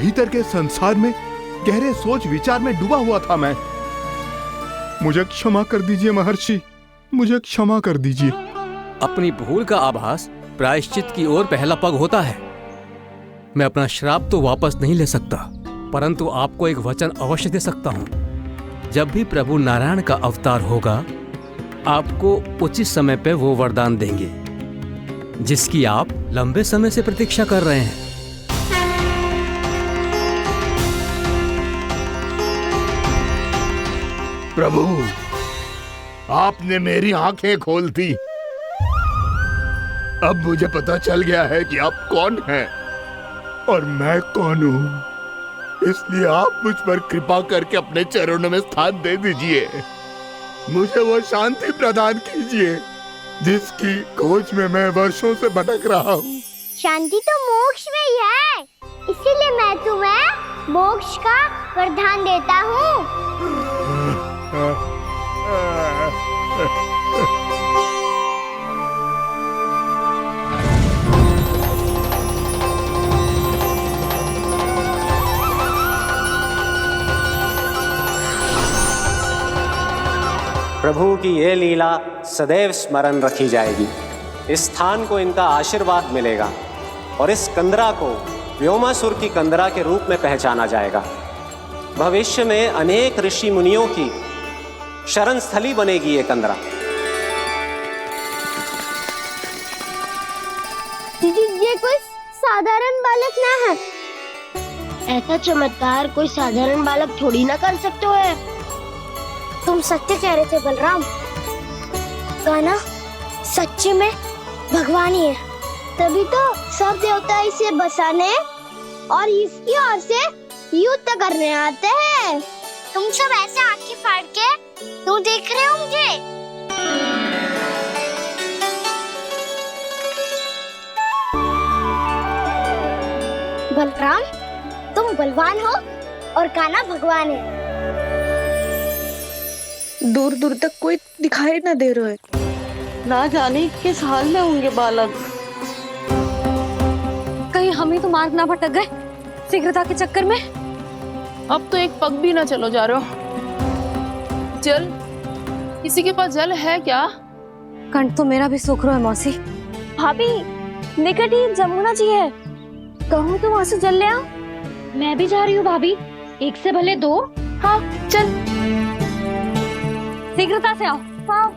भीतर के संसार में गहरे सोच विचार में डूबा हुआ था मैं। मुझे क्षमा कर दीजिए महर्षि, मुझे क्षमा कर दीजिए। अपनी भूल का आभास प्रायश्चित की ओर पहला पग होता है। मैं अपना श्राप तो वापस नहीं ले सकता, परंतु आपको एक वचन अवश्य दे सकता हूं। जब भी प्रभु नारायण का अवतार होगा, आपको उचित समय पे वो वरदान देंगे जिसकी आप लंबे समय से प्रतीक्षा कर रहे हैं। प्रभु, आपने मेरी आंखें खोल दी। अब मुझे पता चल गया है कि आप कौन हैं और मैं कौन हूं। इसलिए आप मुझ पर कृपा करके अपने चरणों में स्थान दे दीजिए। मुझे वो शांति प्रदान कीजिए जिसकी खोज में मैं वर्षों से भटक रहा हूँ। शांति तो मोक्ष में ही है, इसीलिए मैं तुम्हें मोक्ष का वरदान देता हूँ। प्रभु की ये लीला सदैव स्मरण रखी जाएगी। इस स्थान को इनका आशीर्वाद मिलेगा और इस कंदरा को व्योमासुर की कंदरा के रूप में पहचाना जाएगा। भविष्य में अनेक ऋषि मुनियों की शरण स्थली बनेगी ये कंदरा। दीदी, ये कोई साधारण बालक ना है। ऐसा चमत्कार कोई साधारण बालक थोड़ी ना कर सकते हो। तुम सत्य कह रहे थे बलराम, गाना सच्ची में भगवान ही है, तभी तो सब देवता इसे बसाने और इसकी ओर से युद्ध करने आते हैं। तुम सब ऐसे आंखें फाड़ के क्यों देख रहे हो मुझे? बलराम, तुम बलवान हो और कान्हा भगवान है। दूर दूर तक कोई दिखाई न दे रहा है, ना जाने किस हाल में होंगे बालक। कहीं हम ही तो मार्ग ना भटक गए शीघ्रता के चक्कर में। अब तो एक पग भी ना चलो जा रहे हो। जल, किसी के पास जल है क्या? कंठ तो मेरा भी सूख रहा है मौसी। भाभी, निकट ही जमुना जी है, कहूँ तो वहां से जल ले आओ। मैं भी जा रही हूँ भाभी, एक से भले दो। हाँ चल, शीघ्रता से आओ। हाँ।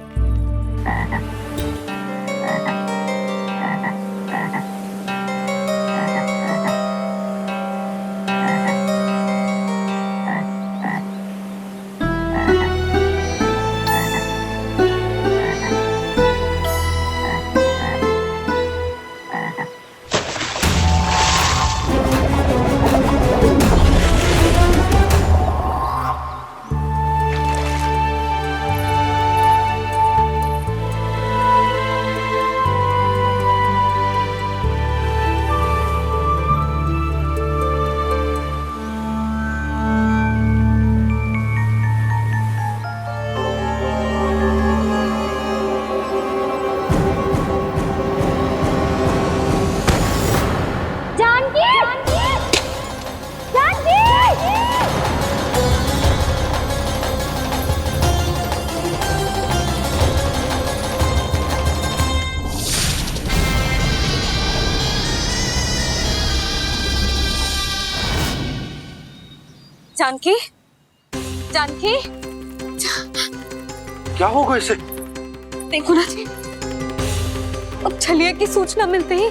जानकी, जानकी, क्या होगा इसे? देखो ना जी, अब छलिया की सूचना मिलते ही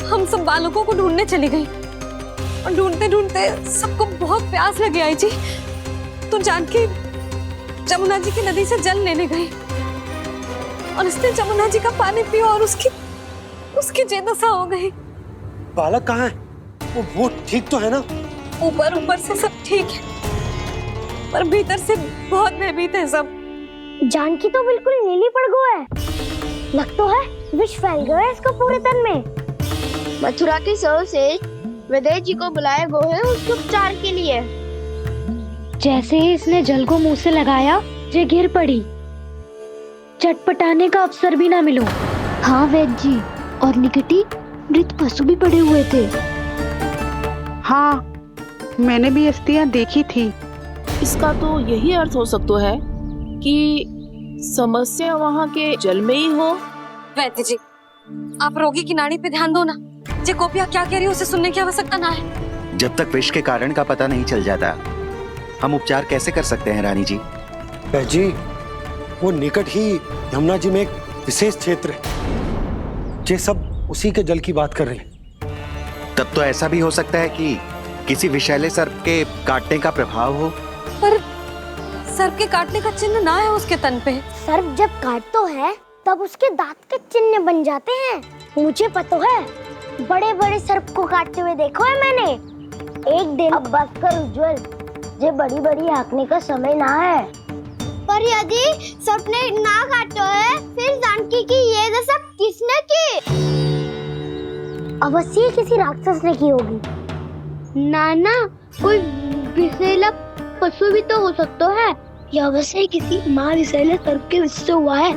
हम सब बालकों को ढूंढने चली गई और ढूंढते ढूंढते सबको बहुत प्यास लगी आई जी। तो जानकी जमुना जी की नदी से जल लेने गई और उसने जमुना जी का पानी पिया और उसकी जेदशा हो गई। बालक कहाँ है? वो ठीक तो है ना? ऊपर से सब ठीक है, पर भीतर से बहुत भयभीत है सब। जानकी तो बिल्कुल नीली पड़ गया है, लग तो है विष फैल गया है इसको पूरे तन में। मथुरा के सर्वश्रेष्ठ विदेह जी को बुलाए गए हैं उसके उपचार के लिए। जैसे ही इसने जल को मुंह से लगाया, ये गिर पड़ी। चटपटाने का अवसर भी ना मिलो। हाँ वैद्य जी, और निकटी मृत पशु भी पड़े हुए थे। हाँ, मैंने भी अस्थियां देखी थी। इसका तो यही अर्थ हो सकता है कि समस्या वहाँ के जल में ही हो। वैद्य जी, आप रोगी की नाड़ी पे ध्यान दो ना। जे गोपिया क्या कह रही है उसे सुनने की आवश्यकता ना है। जब तक विष के कारण का पता नहीं चल जाता, हम उपचार कैसे कर सकते हैं रानी जी? जी, वो निकट ही यमुना जी में एक विशेष क्षेत्र है। ये सब उसी के जल की बात कर रहे हैं। तब तो ऐसा भी हो सकता है कि किसी विषैले सर्प के काटने का प्रभाव हो। पर सर्प के काटने का चिन्ह ना है उसके तन पे। सर्प जब काटता है तब उसके दांत के चिन्ह बन जाते हैं। मुझे पता है, बड़े बड़े सर्प को काटते हुए देखो है मैंने। एक दिन अब बस कर उज्जवल, ये बड़ी बड़ी हाँकने का समय ना है। पर यदि सर्प ने ना काटा है, फिर जानकी की ये दशा किसने की? अवश्य किसी राक्षस ने की होगी। नाना, कोई विषैला पशु भी तो हो सकता है। यह अवश्य किसी माँ विषैले सर्प के विष से हुआ है।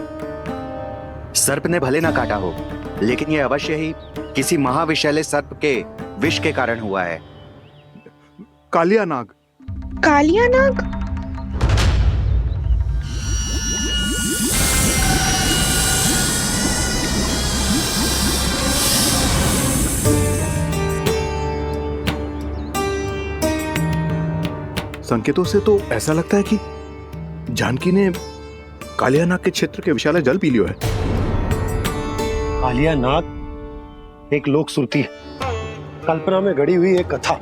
सर्प ने भले ना काटा हो, लेकिन यह अवश्य ही किसी महाविषैले सर्प के विष के कारण हुआ है। कालिया नाग। कालिया नाग? संकेतों से तो ऐसा लगता है कि जानकी ने कालिया नाग के क्षेत्र के विशाल जल पी लियो है। कालिया नाग एक लोक श्रुति है, कल्पना में गढ़ी हुई एक कथा,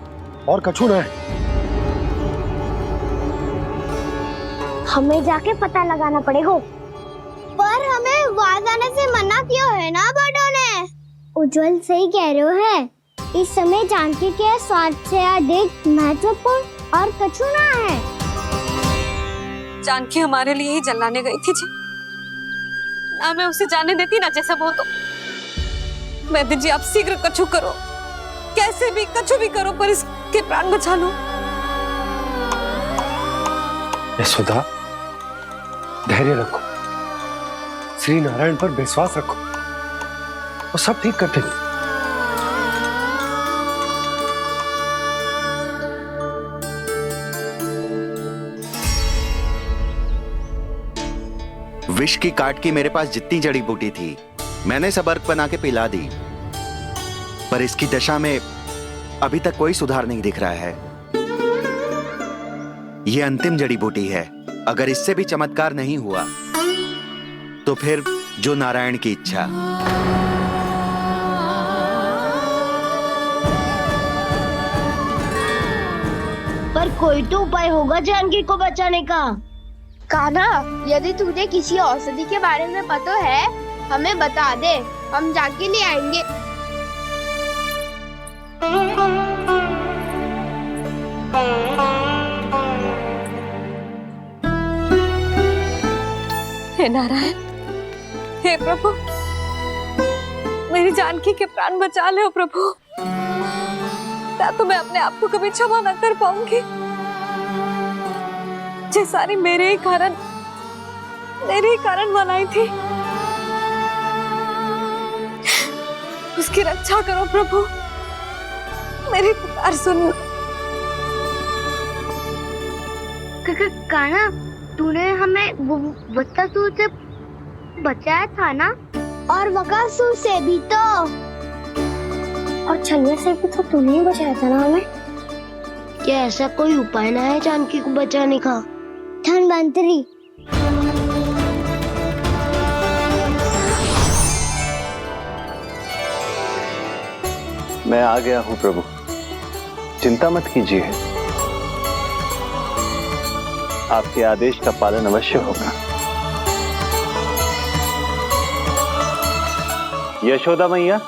और कछु ना है। हमें जाके पता लगाना पड़ेगा। पर हमें वहां जाने से मना किया है ना बड़ों ने। उज्जवल सही कह रहे हो है। इस समय जानकी के स्वास्थ्य से अधिक महत्वपूर्ण और कछु ना है। जानकी हमारे लिए ही जलाने गई थी जी। ना मैं उसे जाने देती ना जैसा वो तो। वैद्य जी, आप शीघ्र कछु करो, कैसे भी कछु भी करो, पर इसके प्राण बचा लो। यशोदा, धैर्य रखो, श्री नारायण पर विश्वास रखो, वो सब ठीक कर देंगे। विष की काट की मेरे पास जितनी जड़ी बूटी थी, मैंने सब अर्क बना के पिला दी, पर इसकी दशा में अभी तक कोई सुधार नहीं दिख रहा है। यह अंतिम जड़ी बूटी है। अगर इससे भी चमत्कार नहीं हुआ तो फिर जो नारायण की इच्छा। पर कोई तो उपाय होगा जानकी को बचाने का। कान्हा, यदि तुझे किसी औषधि के बारे में पता है, हमें बता दे, हम जाके ले आएंगे। हे नारायण, हे प्रभु, मेरी जानकी के प्राण बचा ले प्रभु। क्या तो मैं अपने आप को कभी क्षमा न कर पाऊंगी। ये सारी मेरे ही कारण बनाई थी। उसकी रक्षा करो प्रभु, मेरी पुकार सुनो। कान्हा, तूने हमें वत्सासुर से बचाया था ना? और बकासुर से भी तो, और छलवा से भी तो तूने ही बचाया था ना हमें। क्या ऐसा कोई उपाय ना है जानकी को बचाने का? धन्वंतरी, मैं आ गया हूं प्रभु, चिंता मत कीजिए, आपके आदेश का पालन अवश्य होगा। यशोदा मैया,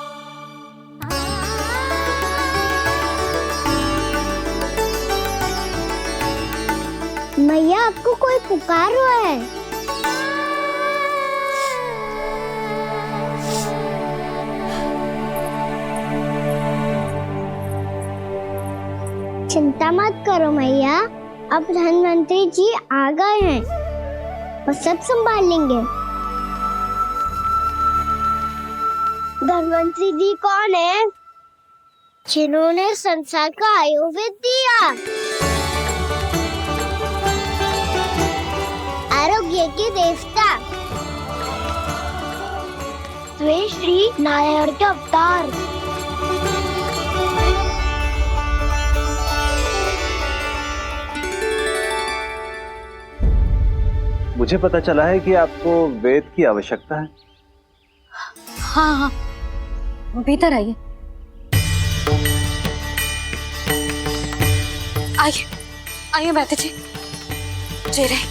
मैया आपको कोई पुकार रहा है। चिंता मत करो मैया, अब धन्वंतरी जी आ गए हैं, वो सब संभाल लेंगे। धन्वंतरी जी कौन है? जिन्होंने संसार का आयुर्वेद दिया, आरोग्य के देवता, वे श्री नारायण के अवतार। मुझे पता चला है कि आपको वेद की आवश्यकता है। हाँ हाँ, भीतर आइए। आइए आइए बैठे जी। जी रहे।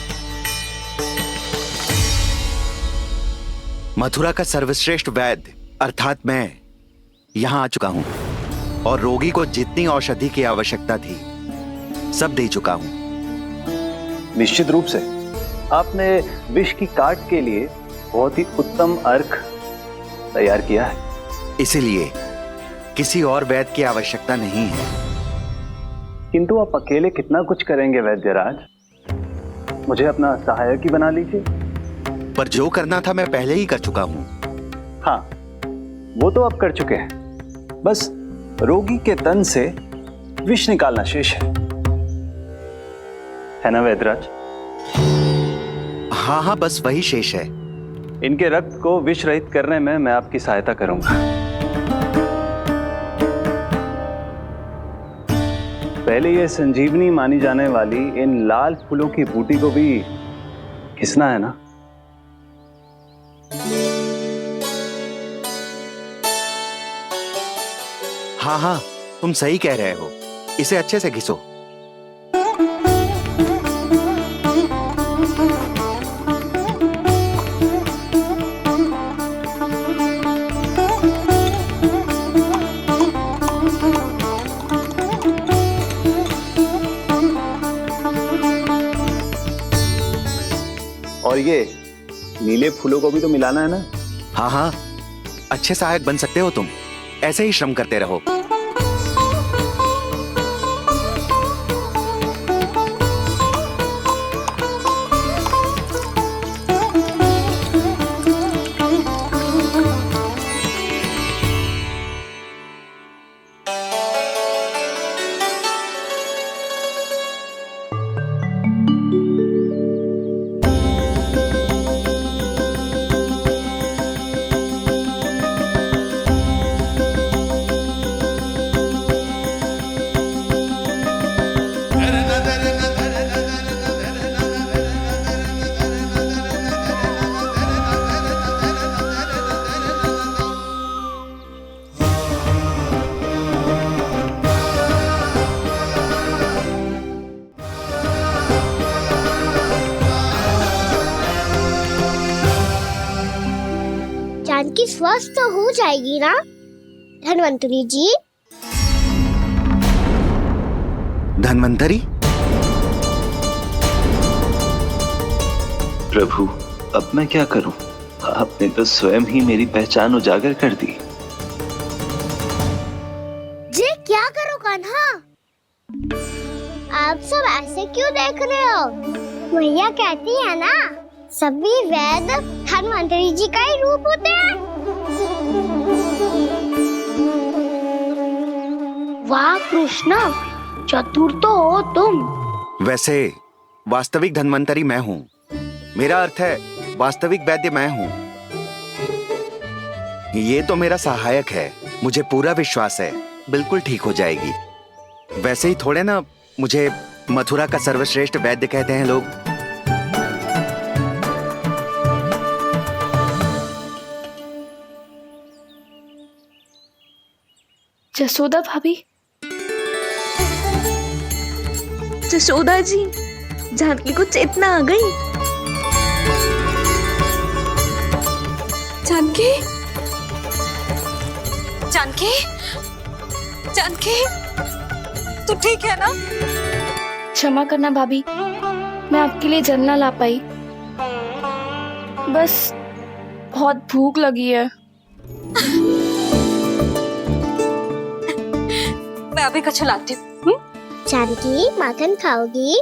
मथुरा का सर्वश्रेष्ठ वैद्य अर्थात मैं यहाँ आ चुका हूँ और रोगी को जितनी औषधि की आवश्यकता थी सब दे चुका हूँ। निश्चित रूप से आपने विष की काट के लिए बहुत ही उत्तम अर्क तैयार किया है। इसीलिए किसी और वैद्य की आवश्यकता नहीं है। किंतु आप अकेले कितना कुछ करेंगे वैद्यराज? मुझे अपना सहायक ही बना लीजिए। पर जो करना था मैं पहले ही कर चुका हूँ। हाँ, वो तो आप कर चुके हैं। बस रोगी के तन से विष निकालना शेष है ना वैद्यराज? हाँ हाँ, बस वही शेष है। इनके रक्त को विष रहित करने में मैं आपकी सहायता करूंगा। पहले ये संजीवनी मानी जाने वाली इन लाल फूलों की बूटी को भी घिसना है ना? हाँ हाँ, तुम सही कह रहे हो। इसे अच्छे से घिसो। और ये नीले फूलों को भी तो मिलाना है ना? हाँ हाँ, अच्छे सहायक बन सकते हो तुम। ऐसे ही श्रम करते रहो। जानकी स्वस्थ तो हो जाएगी ना धन्वंतरी जी? धन्वंतरी? प्रभु, अब मैं क्या करूं? आपने तो स्वयं ही मेरी पहचान उजागर कर दी। जी क्या करो कान्हा? आप सब ऐसे क्यों देख रहे हो? मैया कहती है ना, सभी वैद्य धन्वंतरी जी का ही रूप होते हैं। वाह कृष्ण, चतुर तो हो तुम। वैसे वास्तविक धन्वंतरी मैं हूँ। मेरा अर्थ है वास्तविक वैद्य मैं हूँ। ये तो मेरा सहायक है। मुझे पूरा विश्वास है बिल्कुल ठीक हो जाएगी। वैसे ही थोड़े ना मुझे मथुरा का सर्वश्रेष्ठ वैद्य कहते हैं लोग। जसोदा भाभी, जसोदा जी, जानकी को चेतना आ गई। जानकी, जानकी, जानकी, तू ठीक है ना? क्षमा करना भाभी, मैं आपके लिए जल ना ला पाई। बस बहुत भूख लगी है। मैं अभी कछु लाती हूँ। जानकी माखन खाओगी?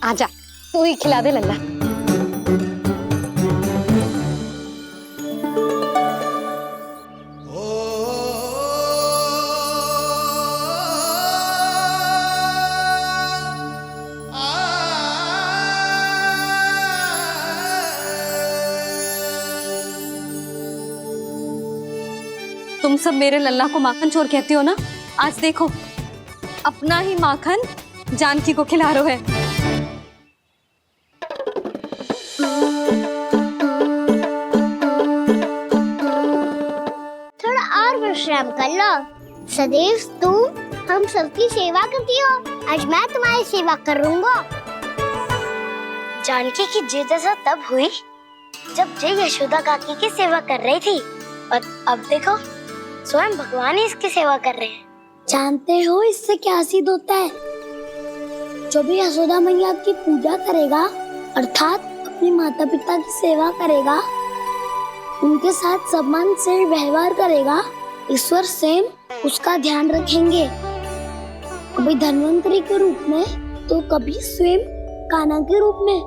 आजा, तू ही खिला दे लल्ला। तुम सब मेरे लल्ला को माखन चोर कहती हो ना, आज देखो अपना ही माखन जानकी को खिला रहे है। थोड़ा और विश्राम कर लो। सदैव तुम हम सबकी सेवा करती हो, आज मैं तुम्हारी सेवा करूंगा। जानकी की जिज्ञासा तब हुई जब जय यशोदा काकी की सेवा कर रही थी, और अब देखो स्वयं भगवान ही इसकी सेवा कर रहे हैं। जानते हो इससे क्या सिद्ध होता है? जो भी यशोदा मैया की पूजा करेगा, अर्थात अपने माता पिता की सेवा करेगा, उनके साथ सम्मान से व्यवहार करेगा, ईश्वर स्वयं उसका ध्यान रखेंगे। कभी धन्वंतरी के रूप में तो कभी स्वयं कान्हा के रूप में।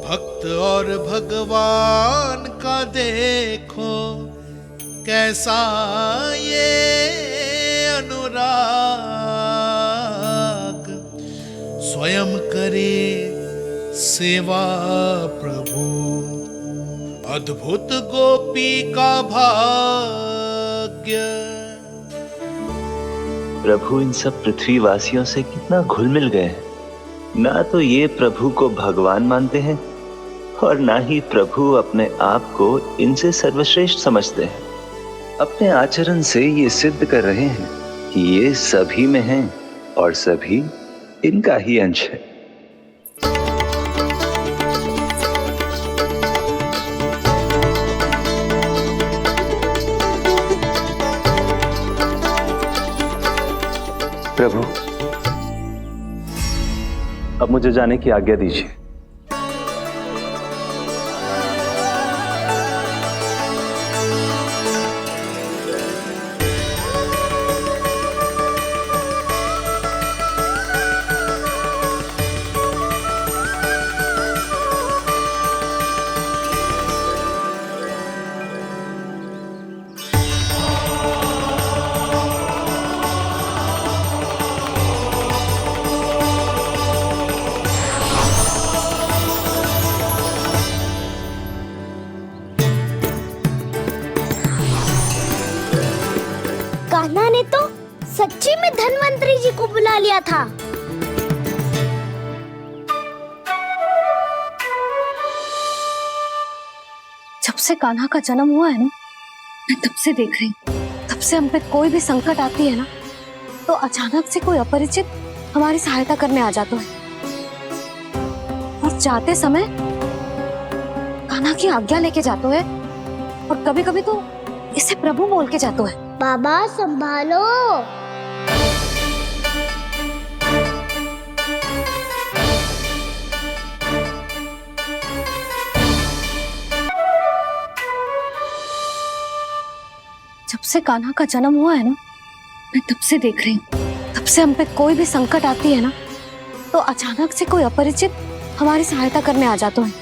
भक्त और भगवान का देखो कैसा ये अनुराग, स्वयं करे सेवा प्रभु, अद्भुत गोपी का भाग्य। प्रभु इन सब पृथ्वीवासियों से कितना घुल मिल गए हैं। ना तो ये प्रभु को भगवान मानते हैं और ना ही प्रभु अपने आप को इनसे सर्वश्रेष्ठ समझते हैं। अपने आचरण से ये सिद्ध कर रहे हैं कि ये सभी में हैं और सभी इनका ही अंश है। प्रभु, अब मुझे जाने की आज्ञा दीजिए। कान्हा ने तो सच्ची में धन्वंतरी जी को बुला लिया था। जब से कान्हा का जन्म हुआ है ना, मैं तब से देख रही हूँ, तब से हम पे कोई भी संकट आती है ना, तो अचानक से कोई अपरिचित हमारी सहायता करने आ जाता है, और जाते समय कान्हा की आज्ञा लेके जाते है, और कभी कभी तो इसे प्रभु बोल के जाते है। बाबा संभालो। जब से कान्हा का जन्म हुआ है ना, मैं तब से देख रही हूँ, तब से हम पे कोई भी संकट आती है ना, तो अचानक से कोई अपरिचित हमारी सहायता करने आ जाते हैं,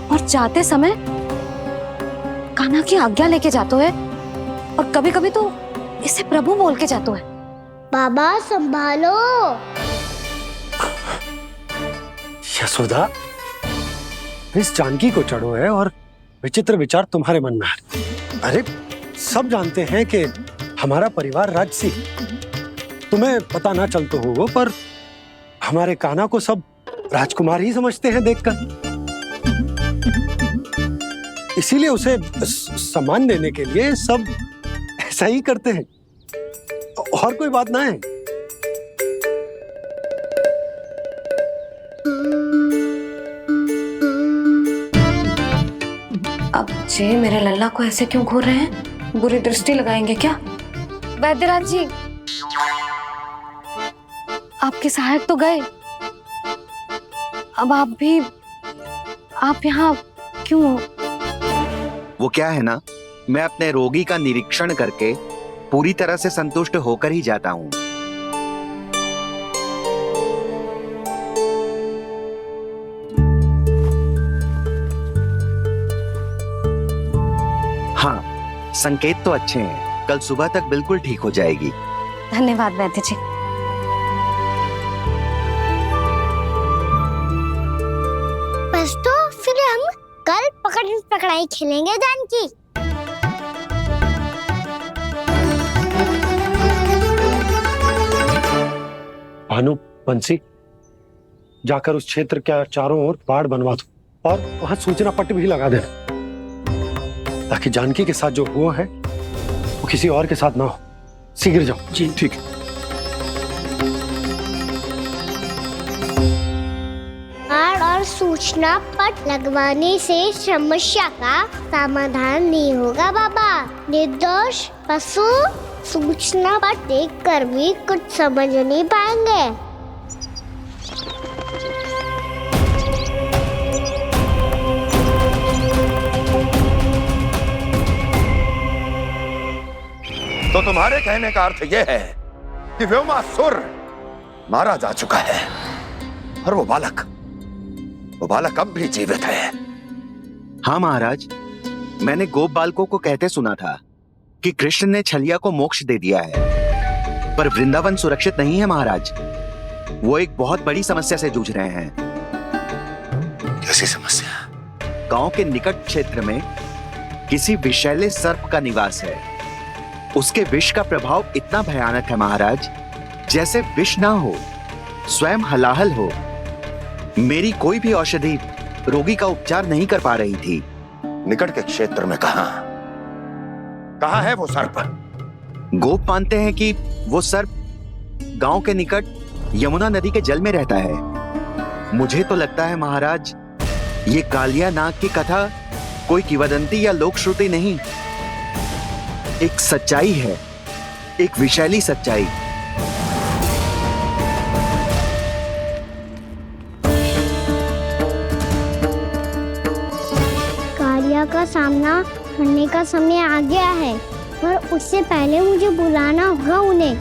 और जाते समय कान्हा की आज्ञा लेके जाते हैं, और कभी कभी तो इसे प्रभु बोल के जाते हैं। बाबा संभालो। यशोदा, इस जानकी को चढ़ो है और विचित्र विचार तुम्हारे मन में है। अरे सब जानते हैं कि हमारा परिवार राजसी, तुम्हें पता ना चलते हो वो, पर हमारे कान्हा को सब राजकुमार ही समझते हैं देखकर, इसीलिए उसे सम्मान देने के लिए सब ऐसा ही करते हैं, और कोई बात ना है। अब जे मेरे लल्ला को ऐसे क्यों घूर रहे हैं? बुरी दृष्टि लगाएंगे क्या? वैद्यराज जी, आपके सहायक तो गए, अब आप यहाँ क्यों हो? वो क्या है ना, मैं अपने रोगी का निरीक्षण करके पूरी तरह से संतुष्ट होकर ही जाता हूँ। हाँ, संकेत तो अच्छे हैं, कल सुबह तक बिल्कुल ठीक हो जाएगी। धन्यवाद वैद्य जी। बस तो फिर हम कल पकड़न पकड़ाई खेलेंगे जानकी। भानु, बंसी, जाकर उस क्षेत्र के चारों ओर बाड़ बनवा दो और वहां सूचना पट्ट भी लगा देना, ताकि जानकी के साथ जो हुआ है वो किसी और के साथ ना हो। शीघ्र जाओ। जी ठीक है। और सूचना पट लगवाने से समस्या का समाधान नहीं होगा बाबा। निर्दोष पशु सूचना पट देखकर भी कुछ समझ नहीं पाएंगे। तो तुम्हारे कहने का अर्थ यह है कि व्योमासुर मारा जा चुका है और वो बालक अब भी जीवित है। हाँ महाराज, मैंने गोप बालकों को कहते सुना था कि कृष्ण ने छलिया को मोक्ष दे दिया है, पर वृंदावन सुरक्षित नहीं है महाराज। वो एक बहुत बड़ी समस्या से जूझ रहे हैं। कैसी समस्या? गांव के निकट क्षेत्र में किसी विषैले सर्प का निवास है। उसके विष का प्रभाव इतना भयानक है महाराज, जैसे विष ना हो, स्वयं हलाहल हो। मेरी कोई भी औषधि रोगी का उपचार नहीं कर पा रही थी। निकट के क्षेत्र में कहां है वो सर्प? गोप मानते हैं कि वो सर्प गांव के निकट यमुना नदी के जल में रहता है। मुझे तो लगता है महाराज, ये कालिया नाग की कथा कोई किंवदंती या लोक श्रुति नहीं, एक सच्चाई है, एक विषैली सच्चाई। कालिया का सामना करने का समय आ गया है, पर उससे पहले मुझे बुलाना होगा उन्हें।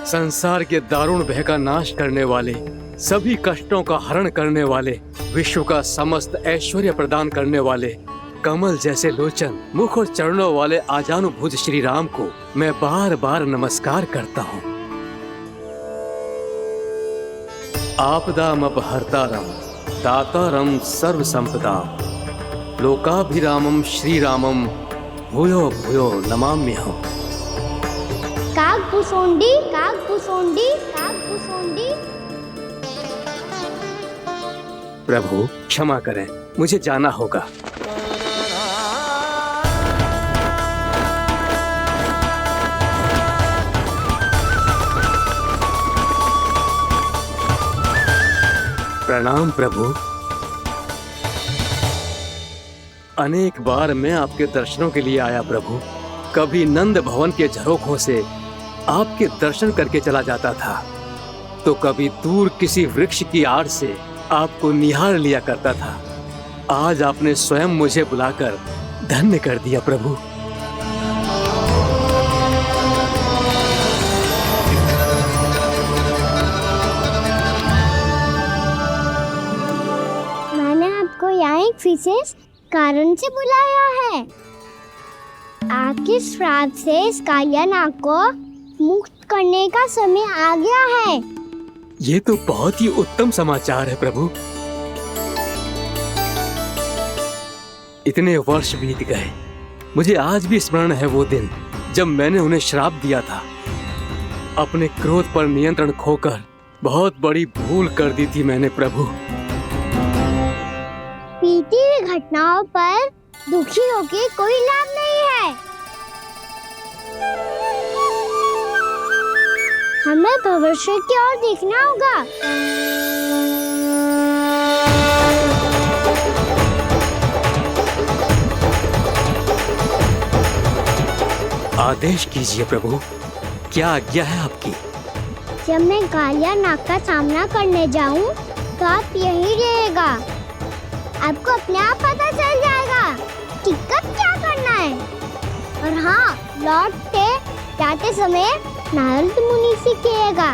संसार के दारुण भय का नाश करने वाले, सभी कष्टों का हरण करने वाले, विश्व का समस्त ऐश्वर्य प्रदान करने वाले, कमल जैसे लोचन, मुख और चरणों वाले आजानुभुज श्री राम को मैं बार बार नमस्कार करता हूँ। आपदामपहर्तारं दातारं सर्व संपदां लोकाभिरामं श्री रामं भूयो भूयो नमाम्यहम्। काकभुसुंडी काकभुसुंडी काकभुसुंडी। प्रभु क्षमा करें, मुझे जाना होगा। प्रणाम प्रभु। अनेक बार मैं आपके दर्शनों के लिए आया प्रभु। कभी नंद भवन के झरोखों से आपके दर्शन करके चला जाता था, तो कभी दूर किसी वृक्ष की आड़ से आपको निहार लिया करता था। आज आपने स्वयं मुझे बुलाकर धन्य कर दिया प्रभु। मैंने आपको यहाँ एक विशेष कारण से बुलाया है। आपके श्राप से इस कालिया नाग को मुक्त करने का समय आ गया है। ये तो बहुत ही उत्तम समाचार है प्रभु। इतने वर्ष बीत गए, मुझे आज भी स्मरण है वो दिन जब मैंने उन्हें श्राप दिया था। अपने क्रोध पर नियंत्रण खोकर बहुत बड़ी भूल कर दी थी मैंने प्रभु। बीती हुई घटनाओं पर दुखी होके कोई लाभ नहीं है। हमें भविष्य की ओर देखना होगा। आदेश कीजिए प्रभु, क्या आज्ञा है आपकी? जब मैं कालिया नाग का सामना करने जाऊं, तो आप यही रहेगा। आपको अपने आप पता चल जाएगा कि कब क्या करना है। और हाँ, लौटते जाते समय नारद मुनि से कहिएगा,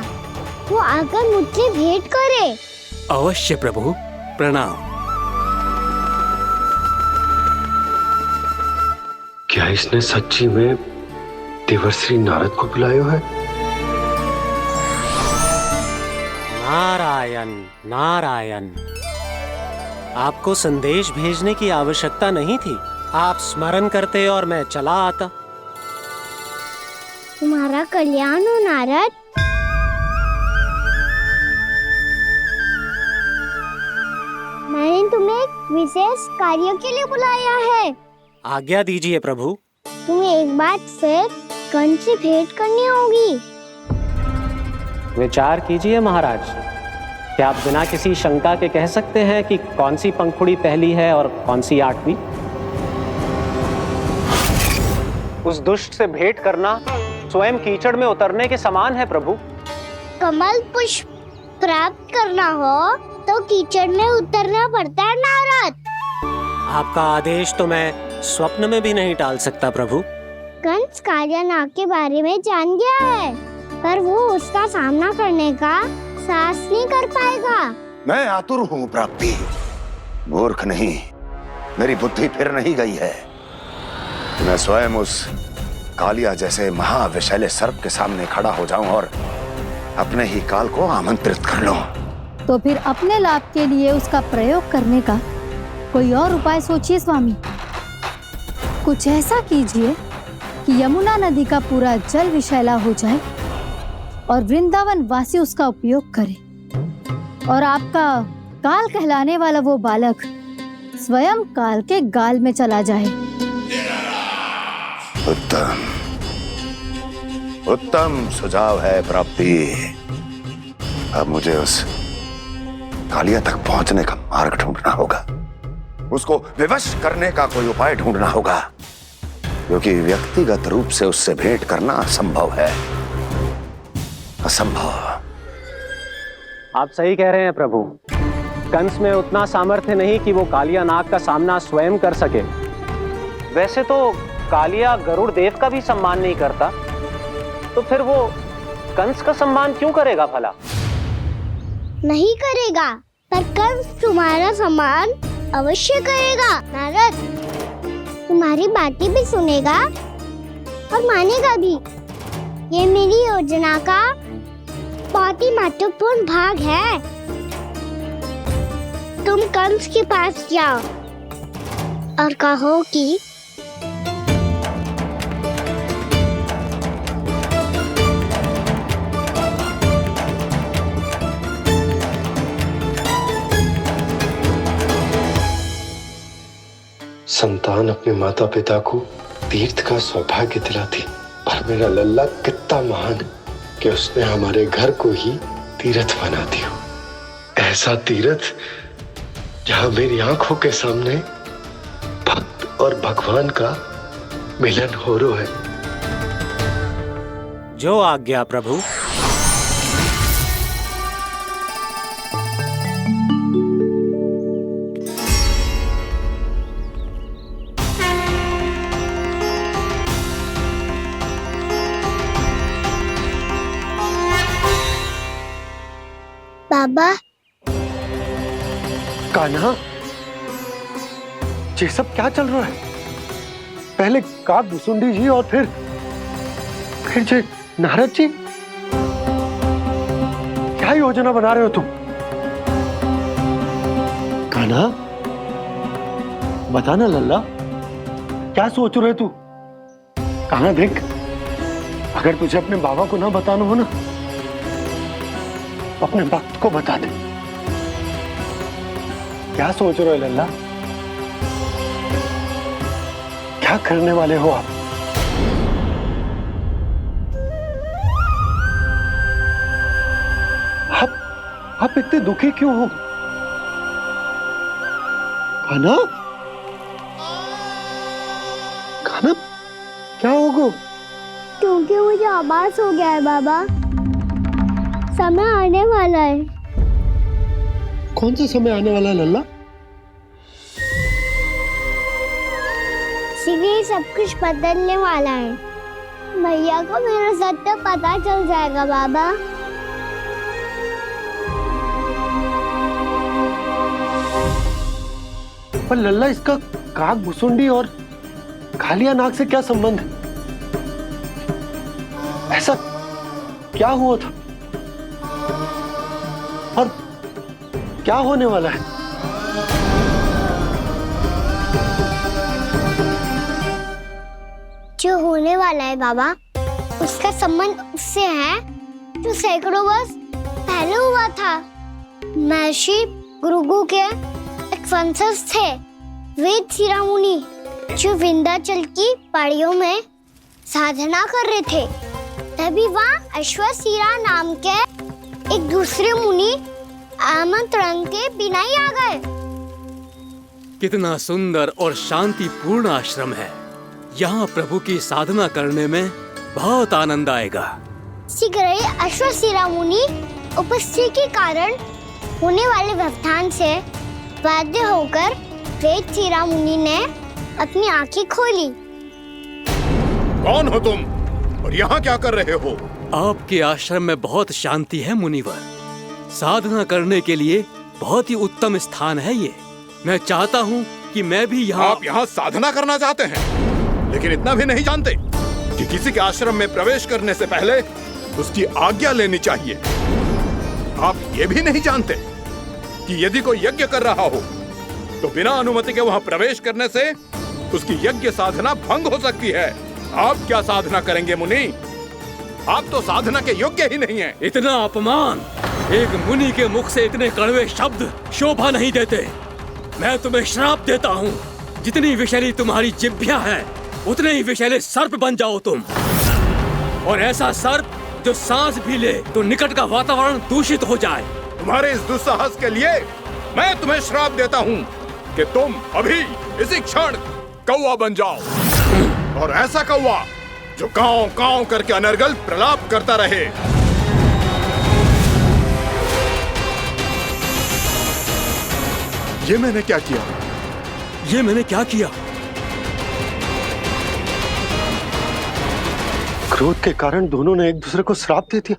वो आकर मुझसे भेंट करे। अवश्य प्रभु, प्रणाम। क्या इसने सच्ची में देवर्षि नारद को बुलाया है? नारायण नारायण, आपको संदेश भेजने की आवश्यकता नहीं थी। आप स्मरण करते और मैं चला आता। तुम्हारा कल्याण हो नारद। मैंने तुम्हें एक विशेष कार्य के लिए बुलाया है। आज्ञा दीजिए प्रभु। तुम्हें एक बार फिर कंस से भेंट करनी होगी। विचार कीजिए महाराज, क्या आप बिना किसी शंका के कह सकते हैं कि कौन सी पंखुड़ी पहली है और कौन सी 8वीं? उस दुष्ट से भेंट करना स्वयं कीचड़ में उतरने के समान है प्रभु। कमल पुष्प प्राप्त करना हो तो कीचड़ में उतरना पड़ता है नारद। आपका आदेश तो मैं स्वप्न में भी नहीं टाल सकता प्रभु। कंस कालियानाग के बारे में जान गया है, पर वो उसका सामना करने का साहस नहीं कर पाएगा। मैं आतुर हूँ प्राप्ति, मूर्ख नहीं। मेरी बुद्धि फिर नहीं गई है। मैं स्वयं उस कालिया जैसे महाविषैले सर्प के सामने खड़ा हो जाऊं और अपने ही काल को आमंत्रित कर लूं। तो फिर अपने लाभ के लिए उसका प्रयोग करने का कोई और उपाय सोचिए स्वामी। कुछ ऐसा कीजिए कि यमुना नदी का पूरा जल विषैला हो जाए और वृंदावन वासी उसका उपयोग करे, और आपका काल कहलाने वाला वो बालक स्वयं काल के गाल में चला जाए। उत्तम उत्तम सुझाव है प्राप्ति। अब मुझे उस कालिया तक पहुंचने का मार्ग ढूंढना होगा, उसको विवश करने का कोई उपाय ढूंढना होगा, क्योंकि व्यक्तिगत रूप से उससे भेंट करना असंभव है। असंभव। आप सही कह रहे हैं प्रभु। कंस में उतना सामर्थ्य नहीं कि वो कालिया नाग का सामना स्वयं कर सके। वैसे तो कालिया गरुड़ देव का भी सम्मान नहीं करता, तो फिर वो कंस का सम्मान क्यों करेगा भला? नहीं करेगा, पर कंस तुम्हारा सम्मान अवश्य करेगा नारद। तुम्हारी बातें भी सुनेगा और मानेगा भी। ये मेरी योजना का बहुत ही महत्वपूर्ण भाग है। तुम कंस के पास जाओ और कहो कि संतान अपने माता पिता को तीर्थ का सौभाग्य दिलाती, और मेरा लल्ला कितना महान कि उसने हमारे घर को ही तीर्थ बना दिया। ऐसा तीर्थ जहां मेरी आंखों के सामने भक्त और भगवान का मिलन हो रहा है। जो आज्ञा प्रभु। बाबा, कान्हा, ये सब क्या चल रहा है? पहले काक भुसुंडी जी और फिर जे नारद जी। क्या योजना बना रहे हो तुम? कान्हा, बताना लल्ला, क्या सोच रहे तू? कान्हा देख, अगर तुझे अपने बाबा को ना बताना हो ना, अपने भक्त को बता दे। क्या सोच रहे हो लल्ला? क्या करने वाले हो आप? आप इतने दुखी क्यों हो? कान्हा, कान्हा, क्या होगा? क्योंकि मुझे आभास हो गया है बाबा, समय आने वाला है। कौन सा समय आने वाला है लल्ला? शीघ्र सब कुछ बदलने वाला है। भैया को मेरा सत्य पता चल जाएगा बाबा। पर लल्ला, इसका काक भुसुंडी और कालिया नाग से क्या संबंध है? ऐसा क्या हुआ था और क्या होने वाला है? जो होने वाला है बाबा, उसका संबंध उससे है जो सैकड़ों वर्ष पहले हुआ था। महर्षि भृगु के एक वंशज थे वेदशिरा मुनि, जो विंध्याचल की पहाड़ियों में साधना कर रहे थे। तभी वहाँ अश्वशिरा नाम के एक दूसरे मुनि आमंत्रण के बिना ही आ गए। कितना सुंदर और शांतिपूर्ण आश्रम है। यहाँ प्रभु की साधना करने में बहुत आनंद आएगा। शीघ्र ही अश्वशिरा मुनि उपस्थिति के कारण होने वाले व्यवधान से बाध्य होकर वेदशिरा मुनि ने अपनी आंखें खोली। कौन हो तुम और यहाँ क्या कर रहे हो? आपके आश्रम में बहुत शांति है मुनिवर। साधना करने के लिए बहुत ही उत्तम स्थान है ये। मैं चाहता हूँ कि मैं भी यहाँ। आप यहाँ साधना करना चाहते हैं, लेकिन इतना भी नहीं जानते कि किसी के आश्रम में प्रवेश करने से पहले उसकी आज्ञा लेनी चाहिए। आप ये भी नहीं जानते कि यदि कोई यज्ञ कर रहा हो तो बिना अनुमति के वहाँ प्रवेश करने से उसकी यज्ञ साधना भंग हो सकती है। आप क्या साधना करेंगे मुनि? आप तो साधना के योग्य ही नहीं हैं। इतना अपमान! एक मुनि के मुख से इतने कड़वे शब्द शोभा नहीं देते। मैं तुम्हें श्राप देता हूँ, जितनी विषैली तुम्हारी जिह्वा है उतने ही विषैले सर्प बन जाओ तुम। और ऐसा सर्प जो सांस भी ले तो निकट का वातावरण दूषित हो जाए। तुम्हारे इस दुस्साहस के लिए मैं तुम्हें श्राप देता हूँ कि तुम अभी इसी क्षण कौवा बन जाओ, और ऐसा कौवा जो कांव कांव करके अनर्गल प्रलाप करता रहे। ये मैंने क्या किया? ये मैंने क्या किया? क्रोध के कारण दोनों ने एक दूसरे को श्राप दे दिया।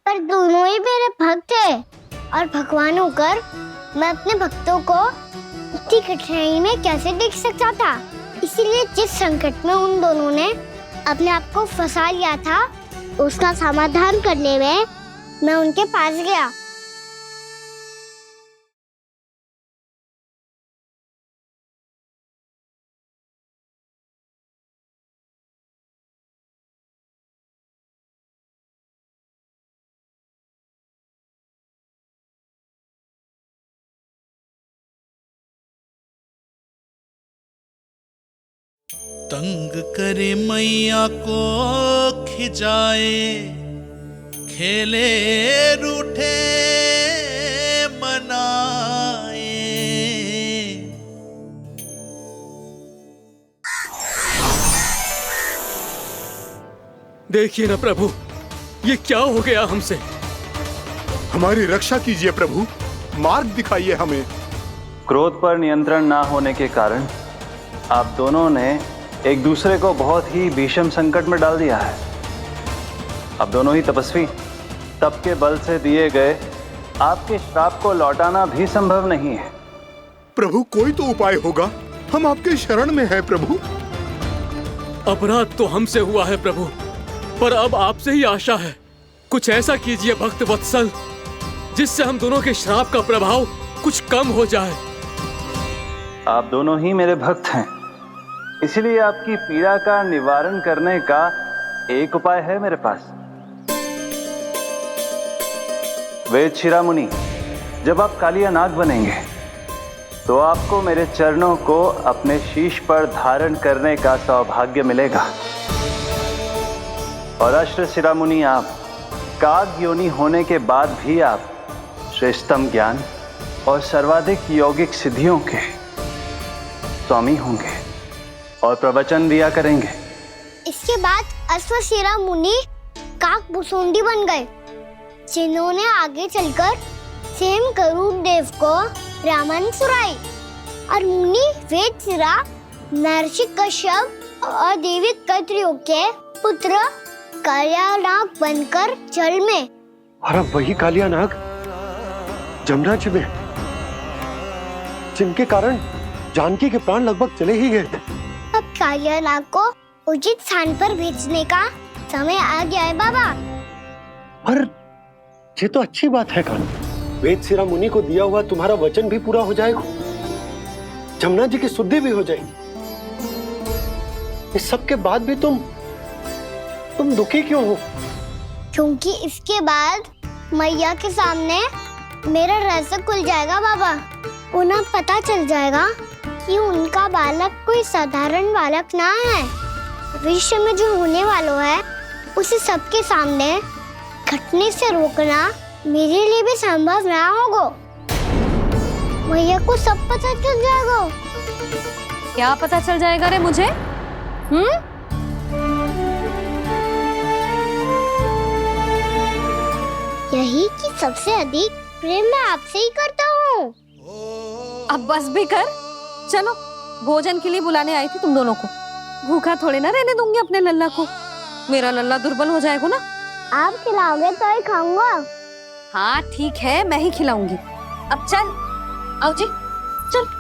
पर दोनों ही मेरे भक्त हैं, और भगवान होकर मैं अपने भक्तों को इतनी कठिनाई में कैसे देख सकता था? इसीलिए जिस संकट में उन दोनों ने अपने आप को फंसा लिया था, उसका समाधान करने में मैं उनके पास गया। तंग करे मैया को खिजाए, खेले रूठे मनाए। देखिए ना प्रभु, ये क्या हो गया हमसे? हमारी रक्षा कीजिए प्रभु, मार्ग दिखाइए हमें। क्रोध पर नियंत्रण ना होने के कारण आप दोनों ने एक दूसरे को बहुत ही भीषण संकट में डाल दिया है। अब दोनों ही तपस्वी, तप के बल से दिए गए आपके श्राप को लौटाना भी संभव नहीं है। प्रभु कोई तो उपाय होगा, हम आपके शरण में हैं प्रभु। अपराध तो हमसे हुआ है प्रभु, पर अब आपसे ही आशा है। कुछ ऐसा कीजिए भक्त वत्सल, जिससे हम दोनों के श्राप का प्रभाव कुछ कम हो जाए। आप दोनों ही मेरे भक्त हैं, इसलिए आपकी पीड़ा का निवारण करने का एक उपाय है मेरे पास। वेदशिरा मुनि, जब आप कालिया नाग बनेंगे तो आपको मेरे चरणों को अपने शीश पर धारण करने का सौभाग्य मिलेगा। और अश्वशिरा मुनि, आप काग योनि होने के बाद भी आप श्रेष्ठतम ज्ञान और सर्वाधिक यौगिक सिद्धियों के स्वामी होंगे और प्रवचन दिया करेंगे। इसके बाद अश्वशिरा मुनि काकभूषुंडी बन गए, जिन्होंने आगे चलकर स्वयं गरुड़ देव को रामायण सुनाई। और मुनि वेदशिरा महर्षि कश्यप और देवी कत्रियों के पुत्र कालिया नाग बनकर जल में। और अब वही कालिया नाग जमराज में, जिनके कारण जानकी के प्राण लगभग चले ही गए थे। अब कालिया नाग को उचित स्थान पर भेजने का समय आ गया है बाबा। पर ये तो अच्छी बात है कान्हा, वेदशिरा मुनि को दिया हुआ तुम्हारा वचन भी पूरा हो जाएगा, जमुना जी की शुद्धि भी हो जाएगी। इस सब के बाद भी तुम दुखी क्यों हो? क्योंकि इसके बाद मैया के सामने मेरा रहस्य खुल जाएगा बाबा। उन्हें पता चल जाएगा कि उनका बालक कोई साधारण बालक ना है। भविष्य में जो होने वाला है उसे सबके सामने घटने से रोकना मेरे लिए भी संभव ना होगा। मैया को सब पता चल जाएगा। क्या पता चल जाएगा रे मुझे? यही कि सबसे अधिक प्रेम मैं आपसे ही करता हूँ। अब बस भी कर। चलो, भोजन के लिए बुलाने आई थी तुम दोनों को। भूखा थोड़े ना रहने दूंगी अपने लल्ला को। मेरा लल्ला दुर्बल हो जाएगा ना। आप खिलाओगे तो ही खाऊंगा। हाँ ठीक है, मैं ही खिलाऊंगी। अब चल, आओ जी, चल।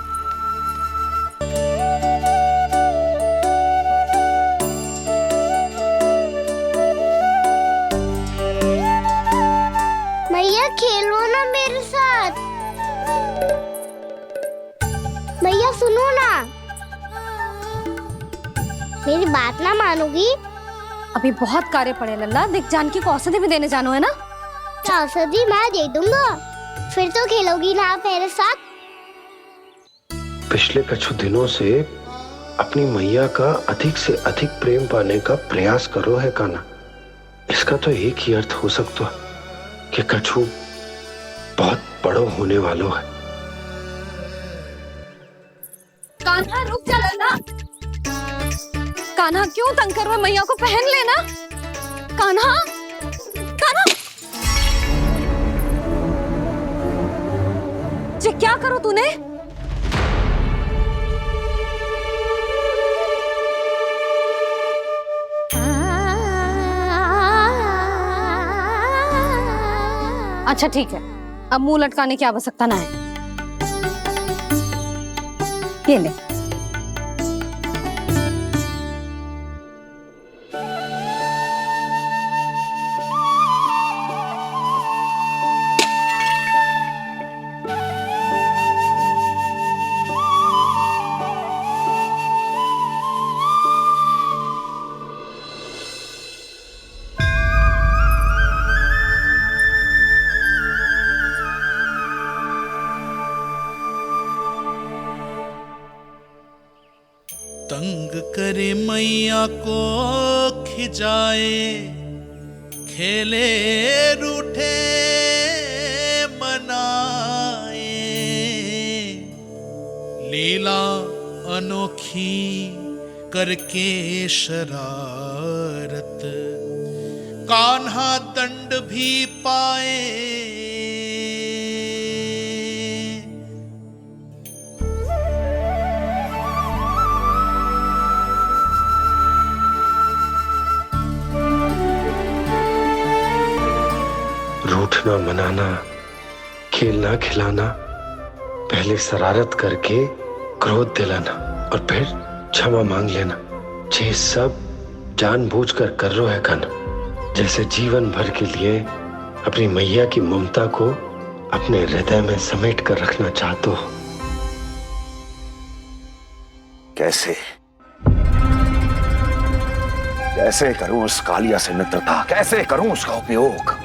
मैया खेलो ना मेरे साथ। मैया सुनो ना, मेरी बात ना मानोगी? अभी बहुत कार्य पड़े लल्ला। देख, जानकी को औषधि भी देने जानो है ना। औषधि मैं दे दूंगा, फिर तो खेलोगी ना आप मेरे साथ? पिछले कुछ दिनों से अपनी मैया का अधिक से अधिक प्रेम पाने का प्रयास करो है कान्हा। इसका तो एक ही अर्थ हो सकता है कि कछु बहुत बड़ो होने वालों है। कान्हा रुक जा लल्ला। कान्हा क्यों तंग कर रहा है? मैया को पहन लेना। कान्हा, कान्हा, ये क्या करो तूने? अच्छा ठीक है, अब मुंह लटकाने की आवश्यकता ना है। ये ले। तंग करे मैया को खिजाए, खेले रूठे मनाए, लीला अनोखी करके शरारत, कान्हा दंड भी पाए। रूठना मनाना, खेलना खिलाना, पहले शरारत करके क्रोध दिलाना और फिर क्षमा मांग लेना, ये सब जानबूझकर कर रहे है कान्हा। जैसे जीवन भर के लिए अपनी मैया की ममता को अपने हृदय में समेट कर रखना चाहते हो। कैसे कैसे करूं उस कालिया से मित्रता? कैसे करूं उसका उपयोग?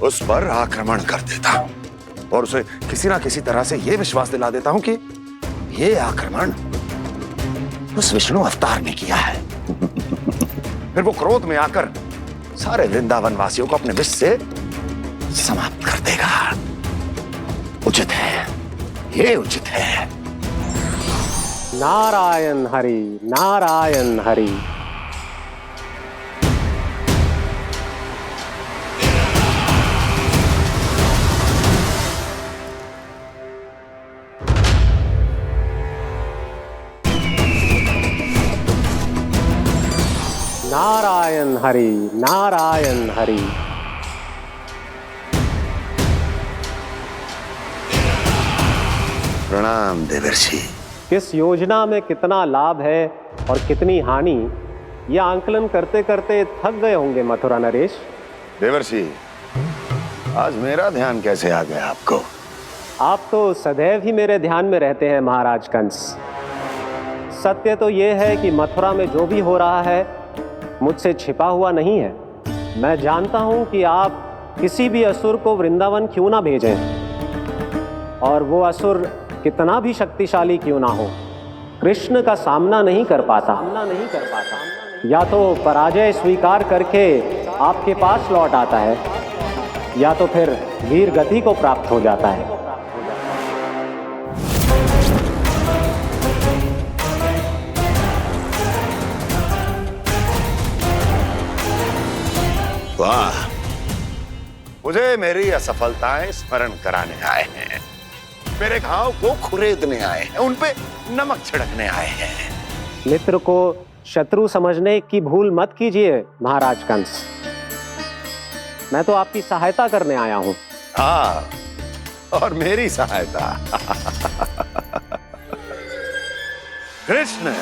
उस पर आक्रमण कर देता हूं और उसे किसी ना किसी तरह से यह विश्वास दिला देता हूं कि यह आक्रमण उस विष्णु अवतार ने किया है। फिर वो क्रोध में आकर सारे वृंदावन वासियों को अपने विष से समाप्त कर देगा। उचित है, ये उचित है। नारायण हरि, नारायण हरि। नारायण हरि, नारायण हरि। प्रणाम देवर्षि। किस योजना में कितना लाभ है और कितनी हानि, यह आंकलन करते करते थक गए होंगे मथुरा नरेश। देवर्षि, आज मेरा ध्यान कैसे आ गया आपको? आप तो सदैव ही मेरे ध्यान में रहते हैं महाराज कंस। सत्य तो ये है कि मथुरा में जो भी हो रहा है मुझसे छिपा हुआ नहीं है। मैं जानता हूं कि आप किसी भी असुर को वृंदावन क्यों ना भेजें, और वो असुर कितना भी शक्तिशाली क्यों ना हो, कृष्ण का सामना नहीं कर पाता। या तो पराजय स्वीकार करके आपके पास लौट आता है, या तो फिर वीर गति को प्राप्त हो जाता है। वाह, मुझे मेरी असफलताएं स्मरण कराने आए हैं, मेरे घाव को खुरेदने आए हैं, उन पे नमक छिड़कने आए हैं। मित्र को शत्रु समझने की भूल मत कीजिए महाराज कंस। मैं तो आपकी सहायता करने आया हूं। हाँ, और मेरी सहायता। कृष्ण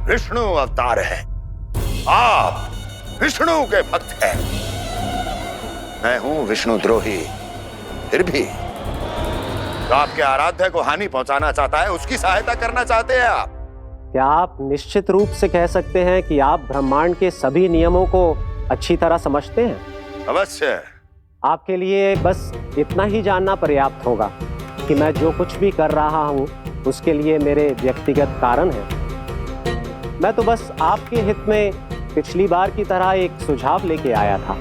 विष्णु अवतार है, आप विष्णु के भक्त हैं। मैं हूं विष्णु द्रोही, फिर भी तो आपके आराध्य को हानि पहुंचाना चाहता है, उसकी सहायता करना चाहते हैं आप। क्या आप निश्चित रूप से कह सकते हैं कि आप ब्रह्मांड के सभी नियमों को अच्छी तरह समझते हैं? अवश्य। आपके लिए बस इतना ही जानना पर्याप्त होगा कि मैं जो कुछ भी कर रहा हूं उसके लिए मेरे व्यक्तिगत कारण हैं। मैं तो बस आपके हित में पिछली बार की तरह एक सुझाव लेके आया था,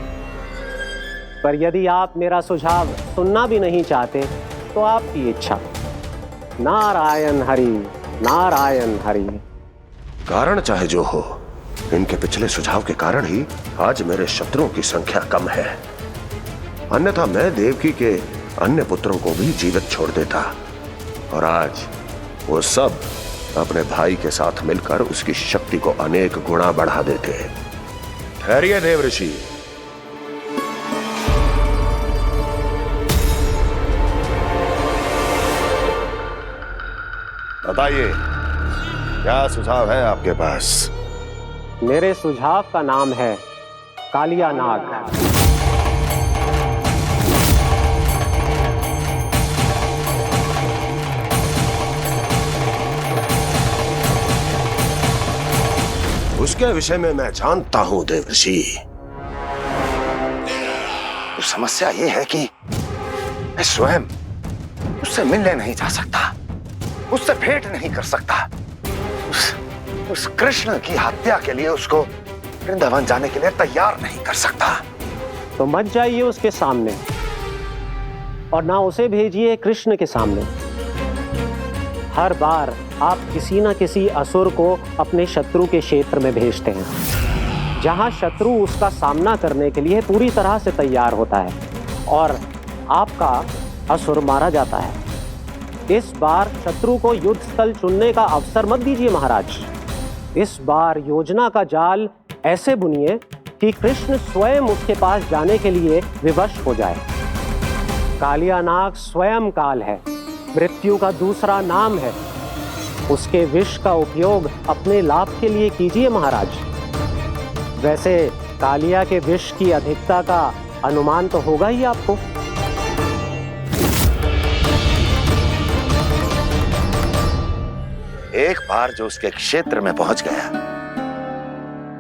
पर यदि आप मेरा सुझाव सुनना भी नहीं चाहते तो आपकी इच्छा। नारायण हरि, नारायण हरि। कारण चाहे जो हो, इनके पिछले सुझाव के कारण ही आज मेरे शत्रुओं की संख्या कम है, अन्यथा मैं देवकी के अन्य पुत्रों को भी जीवित छोड़ देता, और आज वो सब अपने भाई के साथ मिलकर उसकी शक्ति को अनेक गुणा बढ़ा देते। ठहरिए देव ऋषि, बताइए क्या सुझाव है आपके पास? मेरे सुझाव का नाम है कालिया नाग। उसके विषय में मैं जानता हूं देवर्षि। तो समस्या यह है कि मैं स्वयं उससे मिलने नहीं जा सकता, उससे भेंट नहीं कर सकता। उस कृष्ण की हत्या के लिए उसको वृंदावन जाने के लिए तैयार नहीं कर सकता। तो मत जाइए उसके सामने, और ना उसे भेजिए कृष्ण के सामने। हर बार आप किसी न किसी असुर को अपने शत्रु के क्षेत्र में भेजते हैं, जहां शत्रु उसका सामना करने के लिए पूरी तरह से तैयार होता है और आपका असुर मारा जाता है। इस बार शत्रु को युद्ध स्थल चुनने का अवसर मत दीजिए महाराज। इस बार योजना का जाल ऐसे बुनिए कि कृष्ण स्वयं उसके पास जाने के लिए विवश हो जाए। कालिया नाग स्वयं काल है, मृत्यु का दूसरा नाम है। उसके विष का उपयोग अपने लाभ के लिए कीजिए महाराज। वैसे कालिया के विष की अधिकता का अनुमान तो होगा ही आपको। एक बार जो उसके क्षेत्र में पहुंच गया,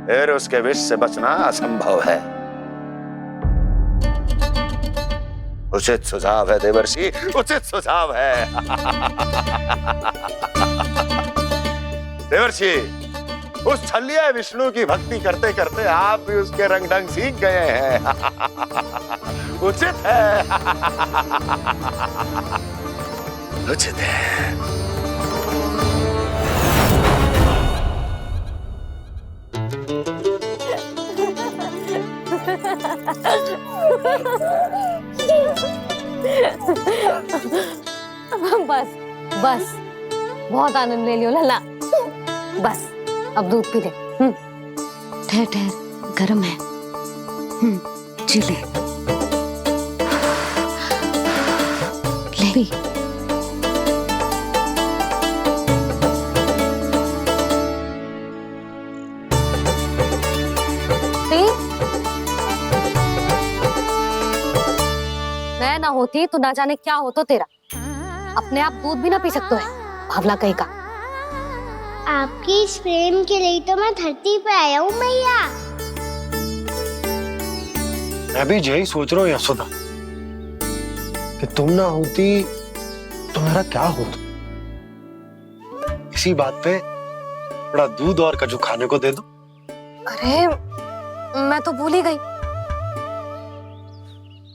फिर उसके विष से बचना असंभव है। उचित सुझाव है देवर्षि, उचित सुझाव है। देवर्षि, उस छलिया विष्णु की भक्ति करते करते आप भी उसके रंग ढंग सीख गए हैं। उचित है, उचित है। बस बस, बहुत आनंद ले लियो लला। बस अब दूध पी ले। ठहर ठहर, गर्म है। जी ले ले। मैं ना होती तो ना जाने क्या हो तो तेरा। अपने आप दूध भी ना पी सकते है, भावला कहीं का। आपकी इस प्रेम के लिए तो मैं धरती पे आया हूँ मैया। मैं भी यही सोच रहा हूँ यशोदा कि तुम ना होती तो मेरा क्या होता। इसी बात पे थोड़ा दूध और कजू खाने को दे दो। अरे मैं तो भूल ही गई।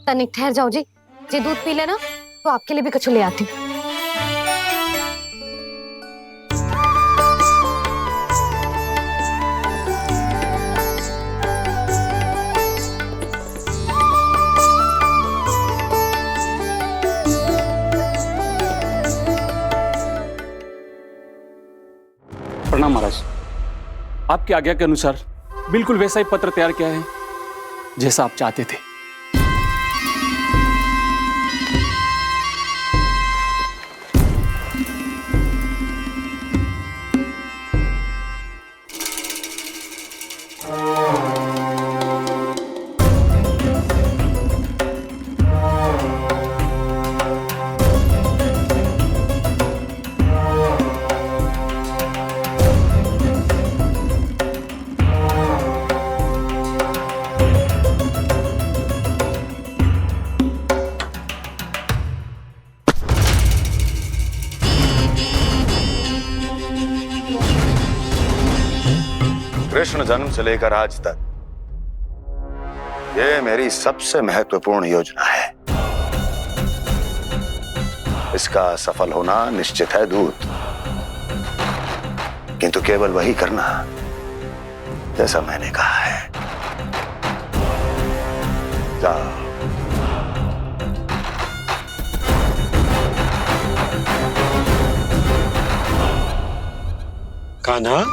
तनिक ठहर जाओ जी, दूध पी लेना तो आपके लिए भी कछु ले आती। प्रणाम महाराज। आपकी आज्ञा के अनुसार बिल्कुल वैसा ही पत्र तैयार किया है जैसा आप चाहते थे। कृष्ण जन्म से लेकर आज तक ये मेरी सबसे महत्वपूर्ण योजना है। इसका सफल होना निश्चित है दूत, किंतु केवल वही करना जैसा मैंने कहा है। जाओ। कान्हा,